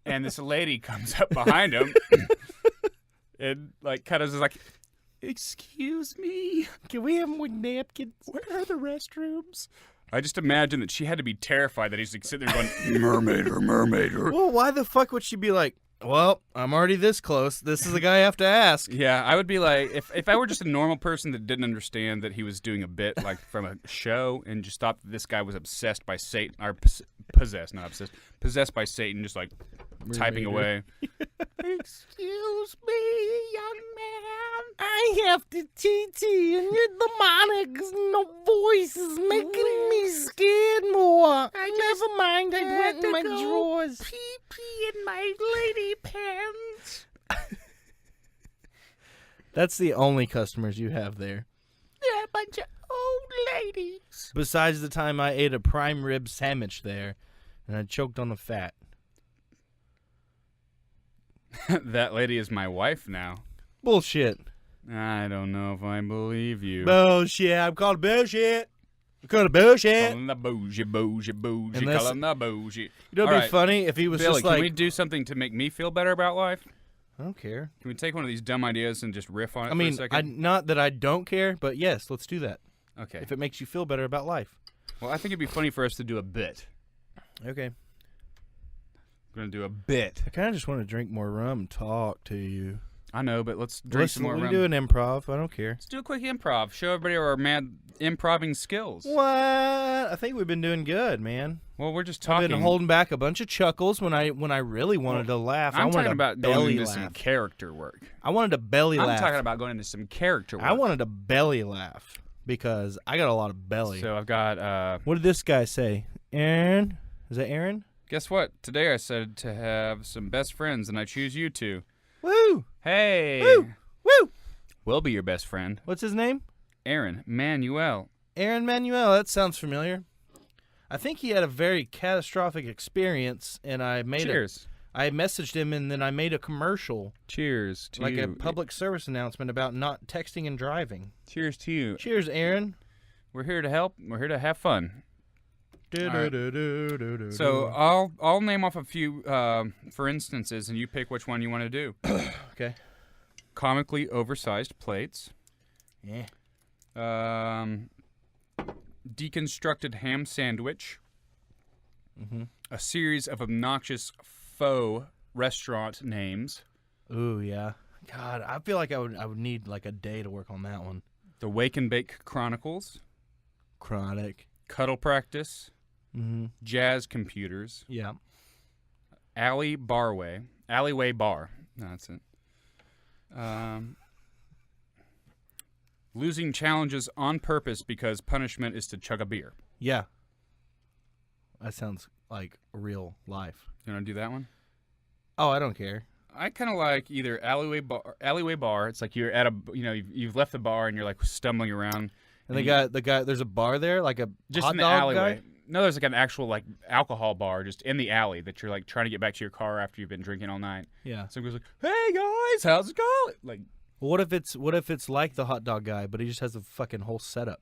And this lady comes up behind him and like kind of is like, excuse me, Can we have more napkins? where are the restrooms? I just imagine that she had to be terrified that he's like sitting there going, mermaider, mermaider. Well, why the fuck would she be like, well, I'm already this close. This is the guy I have to ask. Yeah, I would be like, if I were just a normal person that didn't understand that he was doing a bit like from a show and just thought that this guy was obsessed by Satan, or possessed, not obsessed, possessed by Satan, just like typing away. Excuse me, young man. I have to TT, and your demonic no voice is making me scared more. Never mind, I went in my drawers. Pee in my lady pants. That's the only customers you have there. They're a bunch of old ladies. Besides the time I ate a prime rib sandwich there, and I choked on the fat. That lady is my wife now. Bullshit. I don't know if I believe you. Bullshit. I'm called bullshit. I'm called bullshit. Calling the bougie, bougie, bougie, Unless- calling the bougie. You know All what'd be right. funny if he was Billy, just can like, we do something to make me feel better about life? I don't care. Can we take one of these dumb ideas and just riff on it I mean, for a second? not that I don't care, but yes, let's do that. Okay. If it makes you feel better about life. Well, I think it'd be funny for us to do a bit. Okay. We're going to do a bit. I kind of just want to drink more rum and talk to you. I know, but let's drink some more we rum. do an improv. I don't care. Let's do a quick improv. Show everybody our mad improving skills. What? I think we've been doing good, man. Well, we're just I've talking. been holding back a bunch of chuckles when I really wanted to laugh. I I'm wanted talking to about belly going into laugh. some character work. I wanted to belly I'm laugh. talking about going into some character work. I wanted to belly laugh because I got a lot of belly. So I've got, What did this guy say? Aaron? Is that Aaron? guess what? Today I said to have some best friends, and I choose you two. Woo! Hey. Woo! Woo! We'll be your best friend. What's his name? Aaron Manuel. Aaron Manuel. That sounds familiar. I think he had a very catastrophic experience, and I made Cheers. I messaged him, and then I made a commercial, Cheers to like you. a public service announcement about not texting and driving. Cheers to you. Cheers, Aaron. We're here to help. We're here to have fun. Do-do-do-do-do-do-do. So I'll name off a few for instances, and you pick which one you want to do. Okay. Comically oversized plates. Yeah. Deconstructed ham sandwich. Mm-hmm. A series of obnoxious faux restaurant names. Ooh, yeah. God, I feel like I would need like a day to work on that one. The Wake and Bake Chronicles. Chronic. Cuddle Practice. Mm-hmm. Jazz Computers. Yeah. Alleyway Bar. No, that's it. Losing challenges on purpose because punishment is to chug a beer. Yeah. That sounds like real life. You want to do that one? Oh, I don't care. I kind of like either alleyway bar. It's like you're at a, you've left the bar and you're like stumbling around. And the guy, there's a bar there, like a Just hot in the dog alleyway. guy? No, there's like an actual like alcohol bar just in the alley that you're like trying to get back to your car after you've been drinking all night. Yeah. So it goes like, "Hey guys, how's it going?" Like, What if it's like the hot dog guy, but he just has a fucking whole setup?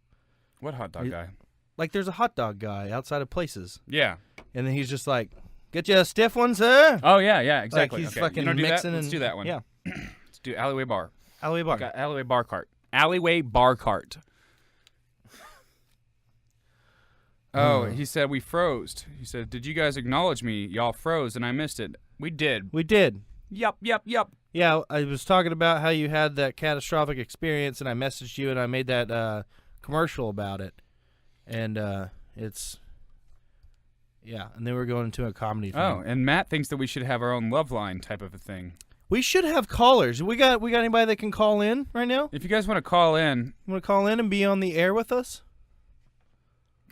what hot dog guy? Like there's a hot dog guy outside of places, Yeah. and then he's just like, "Get you a stiff one, sir." Oh yeah, exactly. he's okay. fucking You wanna do that? mixing Let's and- do that one. yeah. Let's do alleyway bar. Alleyway bar. Got alleyway bar cart. Alleyway bar cart. Oh, he said we froze. He said, "Did you guys acknowledge me? Y'all froze and I missed it." We did. We did. Yup. Yeah, I was talking about how you had that catastrophic experience, and I messaged you, and I made that commercial about it, and it's and then we're going into a comedy thing. Oh, and Matt thinks that we should have our own love line type of a thing. We should have callers. We got anybody that can call in right now? If you guys want to call in, You want to call in and be on the air with us?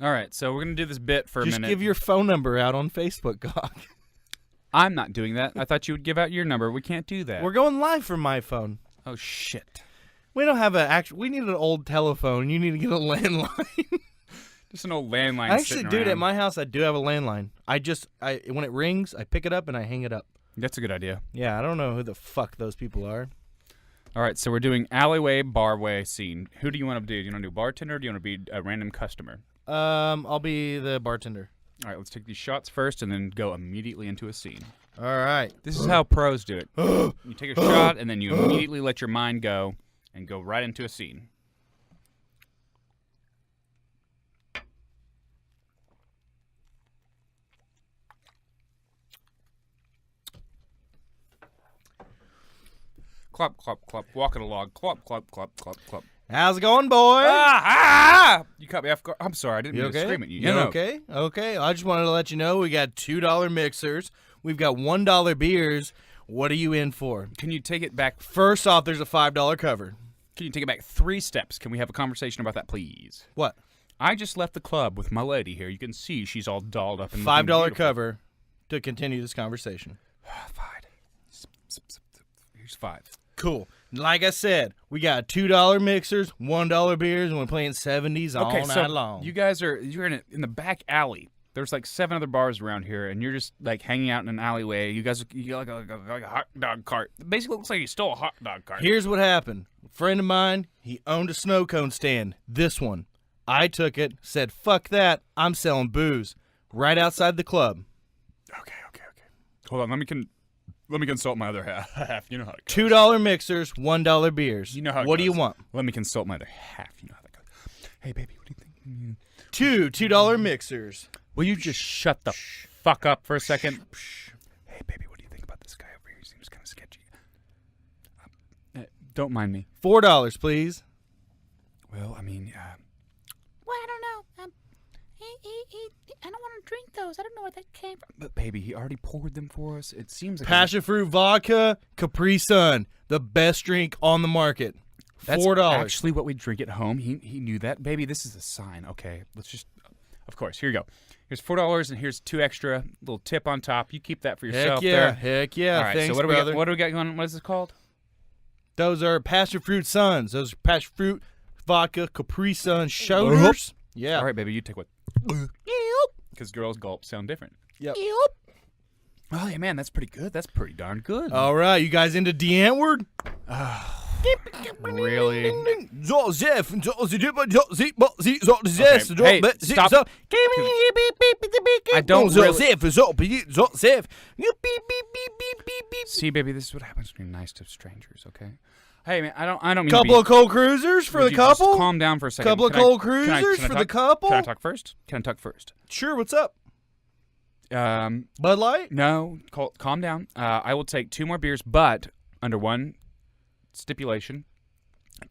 all right. So we're gonna do this bit for a Just minute. give your phone number out on Facebook, Gog. I'm not doing that. I thought you would give out your number. We can't do that. We're going live from my phone. Oh shit. We don't have we need an old telephone. You need to get a landline. Just an old landline. Actually, sitting dude, around. at my house, I do have a landline. When it rings, I pick it up and I hang it up. That's a good idea. Yeah, I don't know who the fuck those people are. All right, so we're doing alleyway, barway scene. Who do you want to do? Do you want to do bartender or do you want to be a random customer? I'll be the bartender. All right, let's take these shots first and then go immediately into a scene. All right. This is how pros do it. You take a shot and then you immediately let your mind go and go right into a scene. Clop, clop, clop. Walking along. Clop, clop, clop, clop, clop. How's it going, boy? You caught me off guard. I'm sorry. I didn't mean to scream at you. You okay? Okay. I just wanted to let you know we got $2 mixers. We've got $1 beers. What are you in for? Can you take it back? First off, there's a $5 cover. Can you take it back 3 steps? Can we have a conversation about that, please? What? I just left the club with my lady here. You can see she's all dolled up. And $5 cover to continue this conversation. Fine. Here's 5. Cool. Like I said, we got $2 mixers, $1 beers, and we're playing 70s all night long. You guys you're in the back alley. There's like 7 other bars around here, and you're just like hanging out in an alleyway. You got like a hot dog cart. Basically, it looks like you stole a hot dog cart. Here's what happened. A friend of mine, he owned a snow cone stand. This one. I took it, said, fuck that, I'm selling booze. Right outside the club. Okay. Hold on, let me consult my other half. You know how it goes. $2 mixers, $1 beers. You know how it What goes. do you want? Let me consult my other half. You know how that goes. Hey, baby, what do you think? $2 mixers. Will you just shut the fuck up for a second? Hey, baby, what do you think about this guy over here? He seems kind of sketchy. Don't mind me. $4, please. Well, I mean, Well, I don't know. I don't want to drink those. I don't know where that came from. but baby, he already poured them for us. It seems like Passion fruit vodka, Capri Sun, the best drink on the market. that's $4. actually what we drink at home. He knew that. Baby, this is a sign. Okay, let's just. Of course, here you go. Here's $4 and here's 2 extra. Little tip on top. You keep that for yourself. Heck yeah. All right. Thanks, so what do brother. we got going on? What is this called? Those are passion fruit Suns. Those are passion fruit vodka, Capri Sun shooters. Yeah. All right, baby, you take what? Because girls' gulps sound different. Yep. Oh, yeah, man, that's pretty good. That's pretty darn good. All right, you guys into D'Antwoord? Really? Hey, stop. I don't really... See, baby, this is what happens when you're nice to strangers, okay? Hey, man, I don't mean to Couple of cold cruisers for the couple? Just calm down for a second. Couple of cold cruisers for the couple? Can I talk first? Sure, what's up? Bud Light? No, calm down. I will take 2 more beers, but under one stipulation.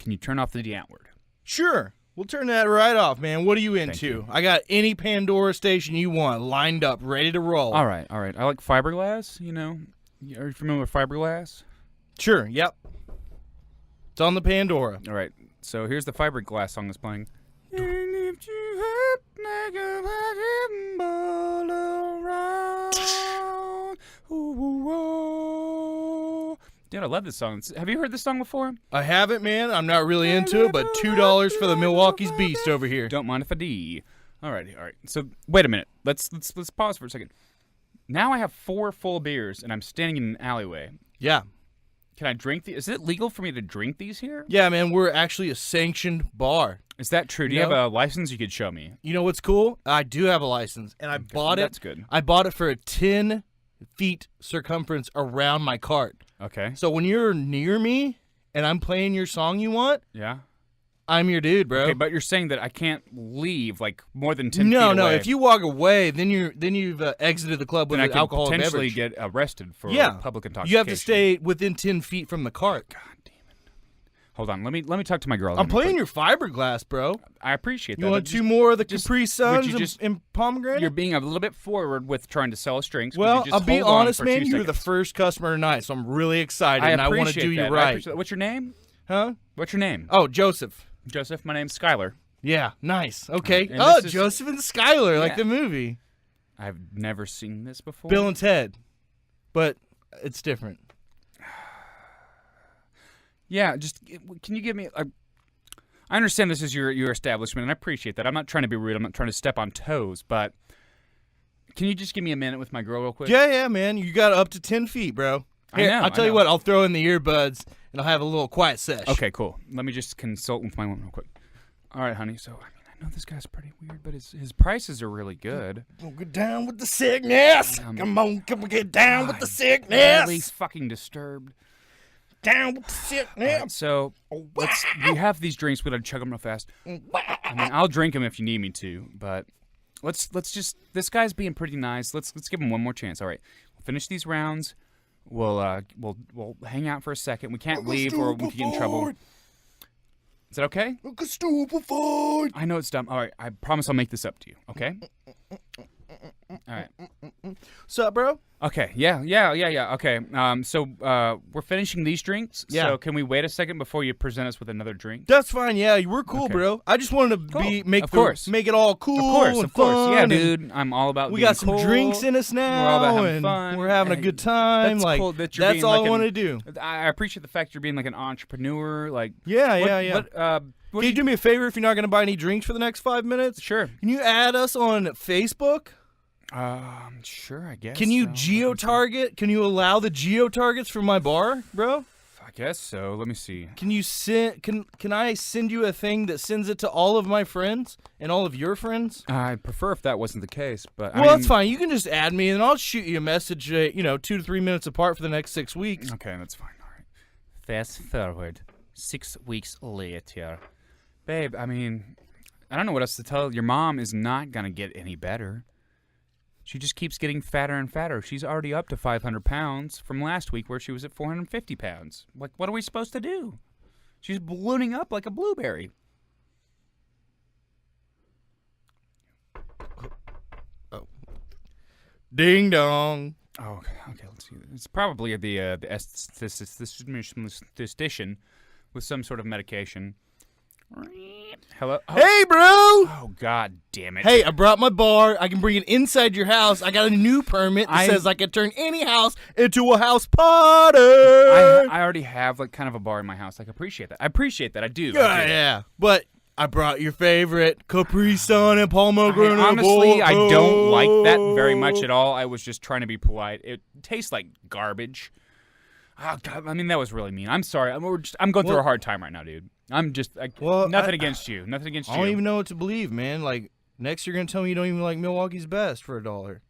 Can you turn off the D'Antwoord? Sure. We'll turn that right off, man. What are you into? you. I got any Pandora station you want lined up, ready to roll. All right. I like fiberglass, you know. Are you familiar with fiberglass? Sure, yep. It's on the Pandora. All right. So here's the fiberglass song that's playing. And if you hurt like a raging ball around. Ooh, dude, I love this song. Have you heard this song before? I haven't, man. I'm not really into it, but $2 for the Milwaukee's Beast over here. Don't mind if I do. All right. So wait a minute. Let's pause for a second. Now I have 4 full beers, and I'm standing in an alleyway. Yeah. Can I drink these? Is it legal for me to drink these here? Yeah, man, we're actually a sanctioned bar. Is that true? Do you have a license you could show me? You know what's cool? I do have a license, and I bought it. That's good. I bought it for a 10 feet circumference around my cart. Okay. So when you're near me and I'm playing your song you want, Yeah. I'm your dude, bro. Okay, but you're saying that I can't leave like more than 10 feet No. away. If you walk away, then you've exited the club with then I an could alcoholic potentially beverage. get arrested for public intoxication. You have to stay within 10 feet from the cart. God damn it. Hold on. Let me talk to my girl. I'm playing your fiberglass, bro. I appreciate that. You want but 2 more of the just- Capri would Suns you just- and pomegranate? You're being a little bit forward with trying to sell us drinks. Would Well, you just I'll be hold on honest, for man. 2 You're the seconds? first customer tonight, so I'm really excited, I and I want to appreciate do you that. I right. appreciate that. What's your name? Huh? What's your name? Oh, Joseph. Joseph. My name's Skylar. Yeah, nice. Okay. And Oh, this is- Joseph and Skylar, like Yeah. the movie. I've never seen this before. Bill and Ted. But it's different. Yeah, just can you give me I understand this is your establishment, and I appreciate that. I'm not trying to be rude. I'm not trying to step on toes, but can you just give me a minute with my girl real quick? Yeah, man. You got up to 10 feet, bro. Here, I know. I'll tell you what. I'll throw in the earbuds and I'll have a little quiet sesh. Okay, cool. Let me just consult with my woman real quick. All right, honey. So, I know this guy's pretty weird, but his prices are really good. We'll get down with the sickness. Come on, get down with the sickness. He's fucking disturbed. Down with the sickness. Right, so we have these drinks. We gotta chug them real fast. I mean, I'll drink them if you need me to, but let's just. This guy's being pretty nice. Let's give him one more chance. All right, we'll finish these rounds. We'll hang out for a second. We can't leave or we could get in trouble. Is that okay? Stupefied. I know it's dumb. All right, I promise I'll make this up to you. Okay. All right. Sup, bro? Okay. Yeah. Okay. So we're finishing these drinks. Yeah. So can we wait a second before you present us with another drink? That's fine. Yeah, we're cool, Okay. bro. I just wanted to Cool. make Of it all cool. Of course. Yeah, fun, dude. I'm all about. We being got some cool. drinks in us now. We're all about having and fun. We're having a Hey, good time. That's like cool that you're that's being all like I want to do. I appreciate the fact you're being like an entrepreneur. Like. Yeah. What Can you do me a favor if you're not going to buy any drinks for the next 5 minutes? Sure. Can you add us on Facebook? Sure. I guess. Can you so. geo-target? Can you allow the geo-targets from my bar, bro? I guess so. Let me see. Can you send? Can I send you a thing that sends it to all of my friends and all of your friends? I'd prefer if that wasn't the case, but Well, that's fine. You can just add me, and I'll shoot you a message. 2 to 3 minutes apart for the next 6 weeks. Okay, that's fine. All right. Fast forward, 6 weeks later, babe. I mean, I don't know what else to tell. Your mom is not gonna get any better. She just keeps getting fatter and fatter. She's already up to 500 pounds from last week, where she was at 450 pounds. Like, what are we supposed to do? She's ballooning up like a blueberry. Ding dong. Oh, okay. Let's see. It's probably the esthetician with some sort of medication. Hello. Oh. Hey, bro. Oh, God damn it. Hey, I brought my bar. I can bring it inside your house. I got a new permit that says I can turn any house into a house party. I already have like kind of a bar in my house. Like, appreciate that. I do. Yeah. But I brought your favorite Capri Sun and pomegranate. Honestly, I don't like that very much at all. I was just trying to be polite. It tastes like garbage. Oh, God. I mean, that was really mean. I'm sorry. I'm going through a hard time right now, dude. I'm just nothing against you. Nothing against you. I don't even know what to believe, man. Like, next you're going to tell me you don't even like Milwaukee's Best for $1.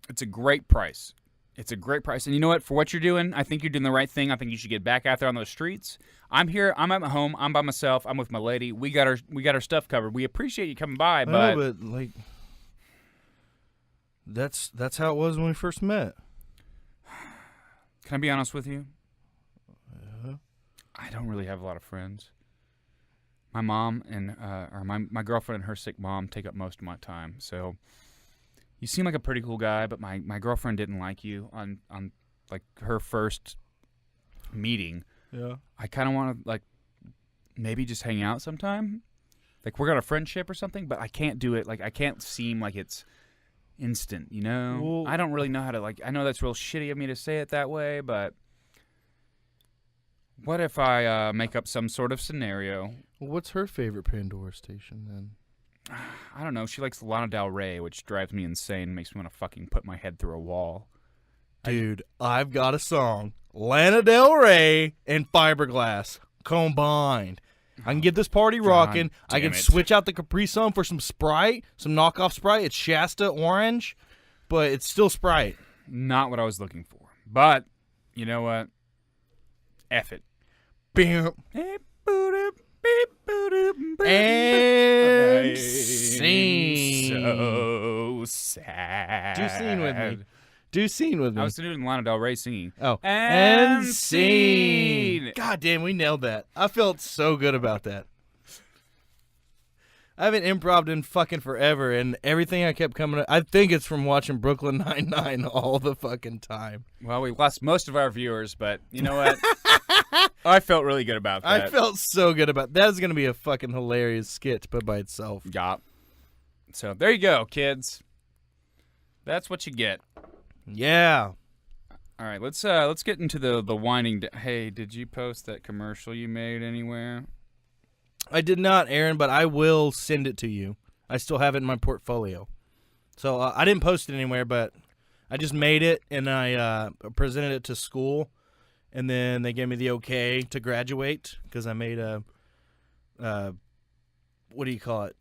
It's a great price. It's a great price. And you know what? For what you're doing, I think you're doing the right thing. I think you should get back out there on those streets. I'm here. I'm at my home. I'm by myself. I'm with my lady. We got our stuff covered. We appreciate you coming by, but I know, but like that's how it was when we first met. Can I be honest with you? I don't really have a lot of friends. My mom and my girlfriend and her sick mom take up most of my time. So you seem like a pretty cool guy, but my girlfriend didn't like you on like her first meeting. Yeah. I kind of want to like maybe just hang out sometime. Like we're got a friendship or something, but I can't do it. Like I can't seem like it's instant, you know? Well, I don't really know how to like. I know that's real shitty of me to say it that way, but what if I make up some sort of scenario? Well, what's her favorite Pandora station then? I don't know. She likes Lana Del Rey, which drives me insane. Makes me want to fucking put my head through a wall. Dude, I've got a song. Lana Del Rey and Fiberglass combined. I can get this party rocking. I can switch out the Capri Sun for some Sprite, some knockoff Sprite. It's Shasta Orange, but it's still Sprite. Not what I was looking for. But, you know what? F it. Bam. And scene. So sad. Do scene with me. Do scene with me. I was doing Lana Del Rey singing. Oh. And scene. scene. God damn, we nailed that. I felt so good about that. I haven't improv'd in fucking forever, and everything I kept coming up, I think it's from watching Brooklyn Nine-Nine all the fucking time. Well, we lost most of our viewers, but you know what? I felt really good about that. I felt so good about that. Is going to be a fucking hilarious skit, but by itself. Yeah. So there you go, kids. That's what you get. Yeah. All right, let's get into the winding. Hey, did you post that commercial you made anywhere? I did not, Aaron, but I will send it to you. I still have it in my portfolio. So I didn't post it anywhere, but I just made it, and I presented it to school, and then they gave me the okay to graduate because I made a what do you call it?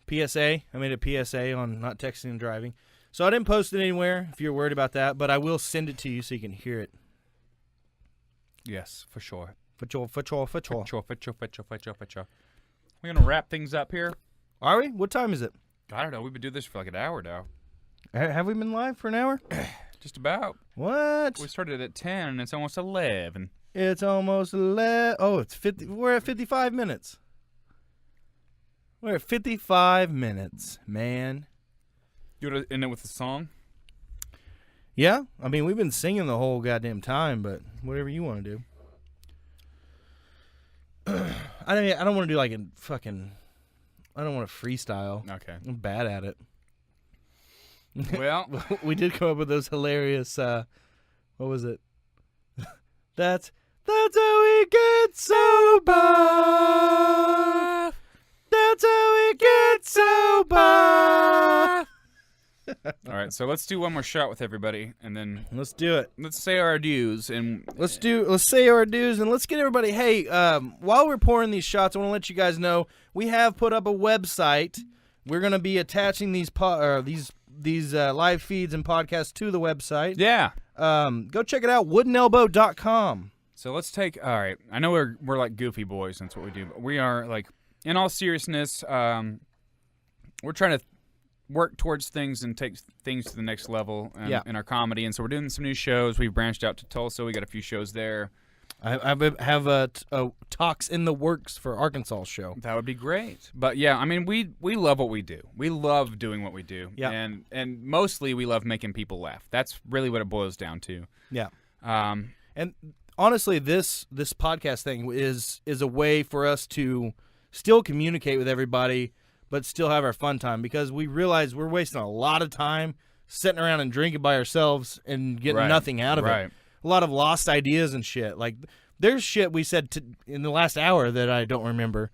PSA. I made a PSA on not texting and driving. So I didn't post it anywhere if you're worried about that, but I will send it to you so you can hear it. Yes, for sure. For sure. We're going to wrap things up here. Are we? What time is it? I don't know. We've been doing this for like an hour now. Have we been live for an hour? Just about. What? We started at 10 and it's almost 11. It's almost 11. Oh, it's 50. We're at 55 minutes. We're at 55 minutes, man. You want to end it with a song? Yeah, I mean, we've been singing the whole goddamn time, but whatever you want to do. I don't want to do like a fucking. I don't want to freestyle. Okay. I'm bad at it. Well, we did come up with those hilarious. What was it? That's how we get sober. That's how we get sober. all right, so let's do one more shot with everybody, and then Let's do it. let's say our adieus. And Let's say our dues, and let's get everybody. Hey, while we're pouring these shots, I want to let you guys know we have put up a website. We're gonna be attaching these live feeds and podcasts to the website. yeah. Go check it out. woodenelbow.com. So let's take. All right, I know we're like goofy boys. That's what we do. But we are like, in all seriousness, we're trying to work towards things and take things to the next level in our comedy. And so we're doing some new shows. We've branched out to Tulsa. We got a few shows there. I have a talks in the works for Arkansas show. That would be great. But yeah, I mean, we love what we do. We love doing what we do. Yeah. And mostly we love making people laugh. That's really what it boils down to. Yeah. And Honestly, this podcast thing is a way for us to still communicate with everybody, but still have our fun time, because we realize we're wasting a lot of time sitting around and drinking by ourselves and getting nothing out of it. A lot of lost ideas and shit. Like, there's shit we said in the last hour that I don't remember.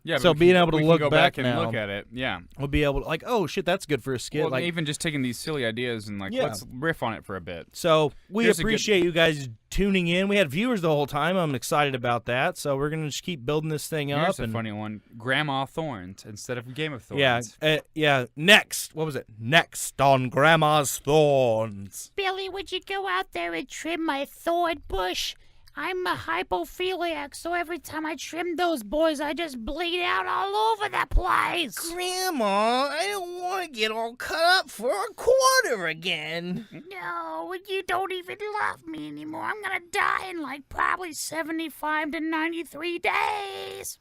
yeah, So but being able to we look can go back and now- look at it. Yeah. We'll be able to, like, oh shit, that's good for a skit. Well, like, even just taking these silly ideas and like, Yeah. let's riff on it for a bit. so we Here's a good- appreciate you guys tuning in. We had viewers the whole time. I'm excited about that. So we're gonna just keep building this thing up. Here's a and funny one: Grandma Thorns instead of Game of Thorns. yeah. Next, what was it? Next on Grandma's Thorns. Billy, would you go out there and trim my thorn bush? I'm a hypophiliac, so every time I trim those boys, I just bleed out all over the place. Grandma, I don't want to get all cut up for a quarter again. No, you don't even love me anymore. I'm gonna die in like probably 75 to 93 days.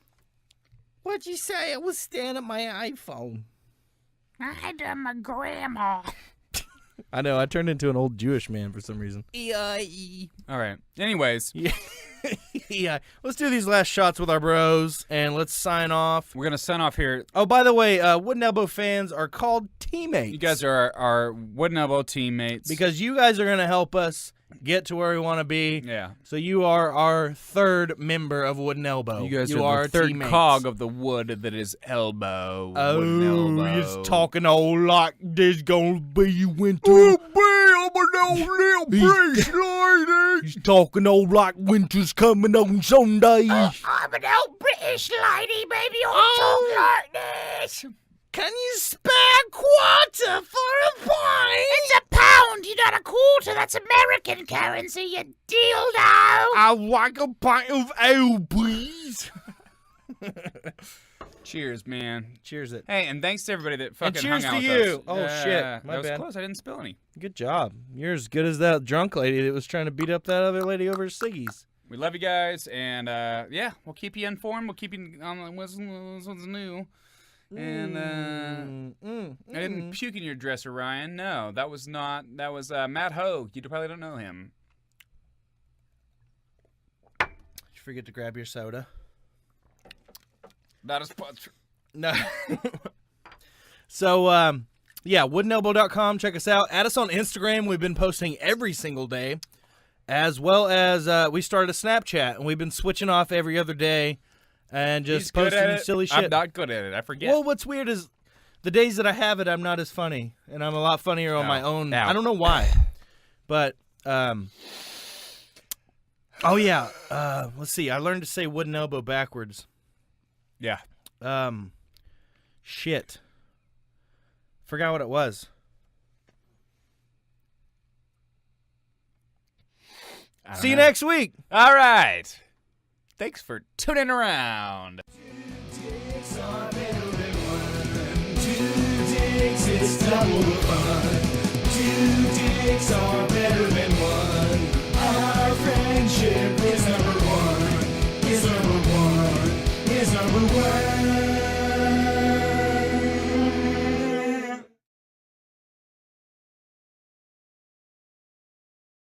What'd you say? I was staring at my iPhone. I'm a grandma. I know. I turned into an old Jewish man for some reason. All right. Anyways, Yeah. Let's do these last shots with our bros, and let's sign off. we're gonna sign off here. Oh, by the way, Wooden Elbow fans are called teammates. You guys are our Wooden Elbow teammates. Because you guys are going to help us get to where we want to be. yeah, So you are our third member of Wooden Elbow. you guys are are our the third teammates. cog of the wood that is elbow. Oh, Wooden elbow. you're just talking all like there's gonna be winter. He's talking all like winter's coming on Sunday. I'm an old British lady, baby. I'll talk like this. Can you spare a quarter for a pint? It's a pound, you're not a quarter. That's American currency, you dildo. I like a pint of ale, please. Cheers, man. Cheers it. Hey, and thanks to everybody that fucking cheers hung out to with you. us. Oh, Yeah, shit. that My was bad. close. I didn't spill any. Good job. You're as good as that drunk lady that was trying to beat up that other lady over Siggy's. We love you guys, and yeah, we'll keep you informed. We'll keep you on what's new. And I didn't puke in your dresser, Ryan. No, that was not. That was Matt Hogue. You probably don't know him. Did you forget to grab your soda? Not a sponsor. No. So, yeah, woodenelbow.com. Check us out. Add us on Instagram. We've been posting every single day, as well as we started a Snapchat, and we've been switching off every other day and just He's good at posting it. silly shit. I'm not good at it. I forget. Well, what's weird is the days that I have it, I'm not as funny, and I'm a lot funnier on my own. Ow. I don't know why. But oh yeah, let's see. I learned to say wooden elbow backwards. Yeah. Shit. Forgot what it was. See you next week. All right. Thanks for tuning around. Dicks are better than one. 2 dicks, it's double the fun. 2 dicks are better than one. Our friendship is number one. Is number one. Is number one.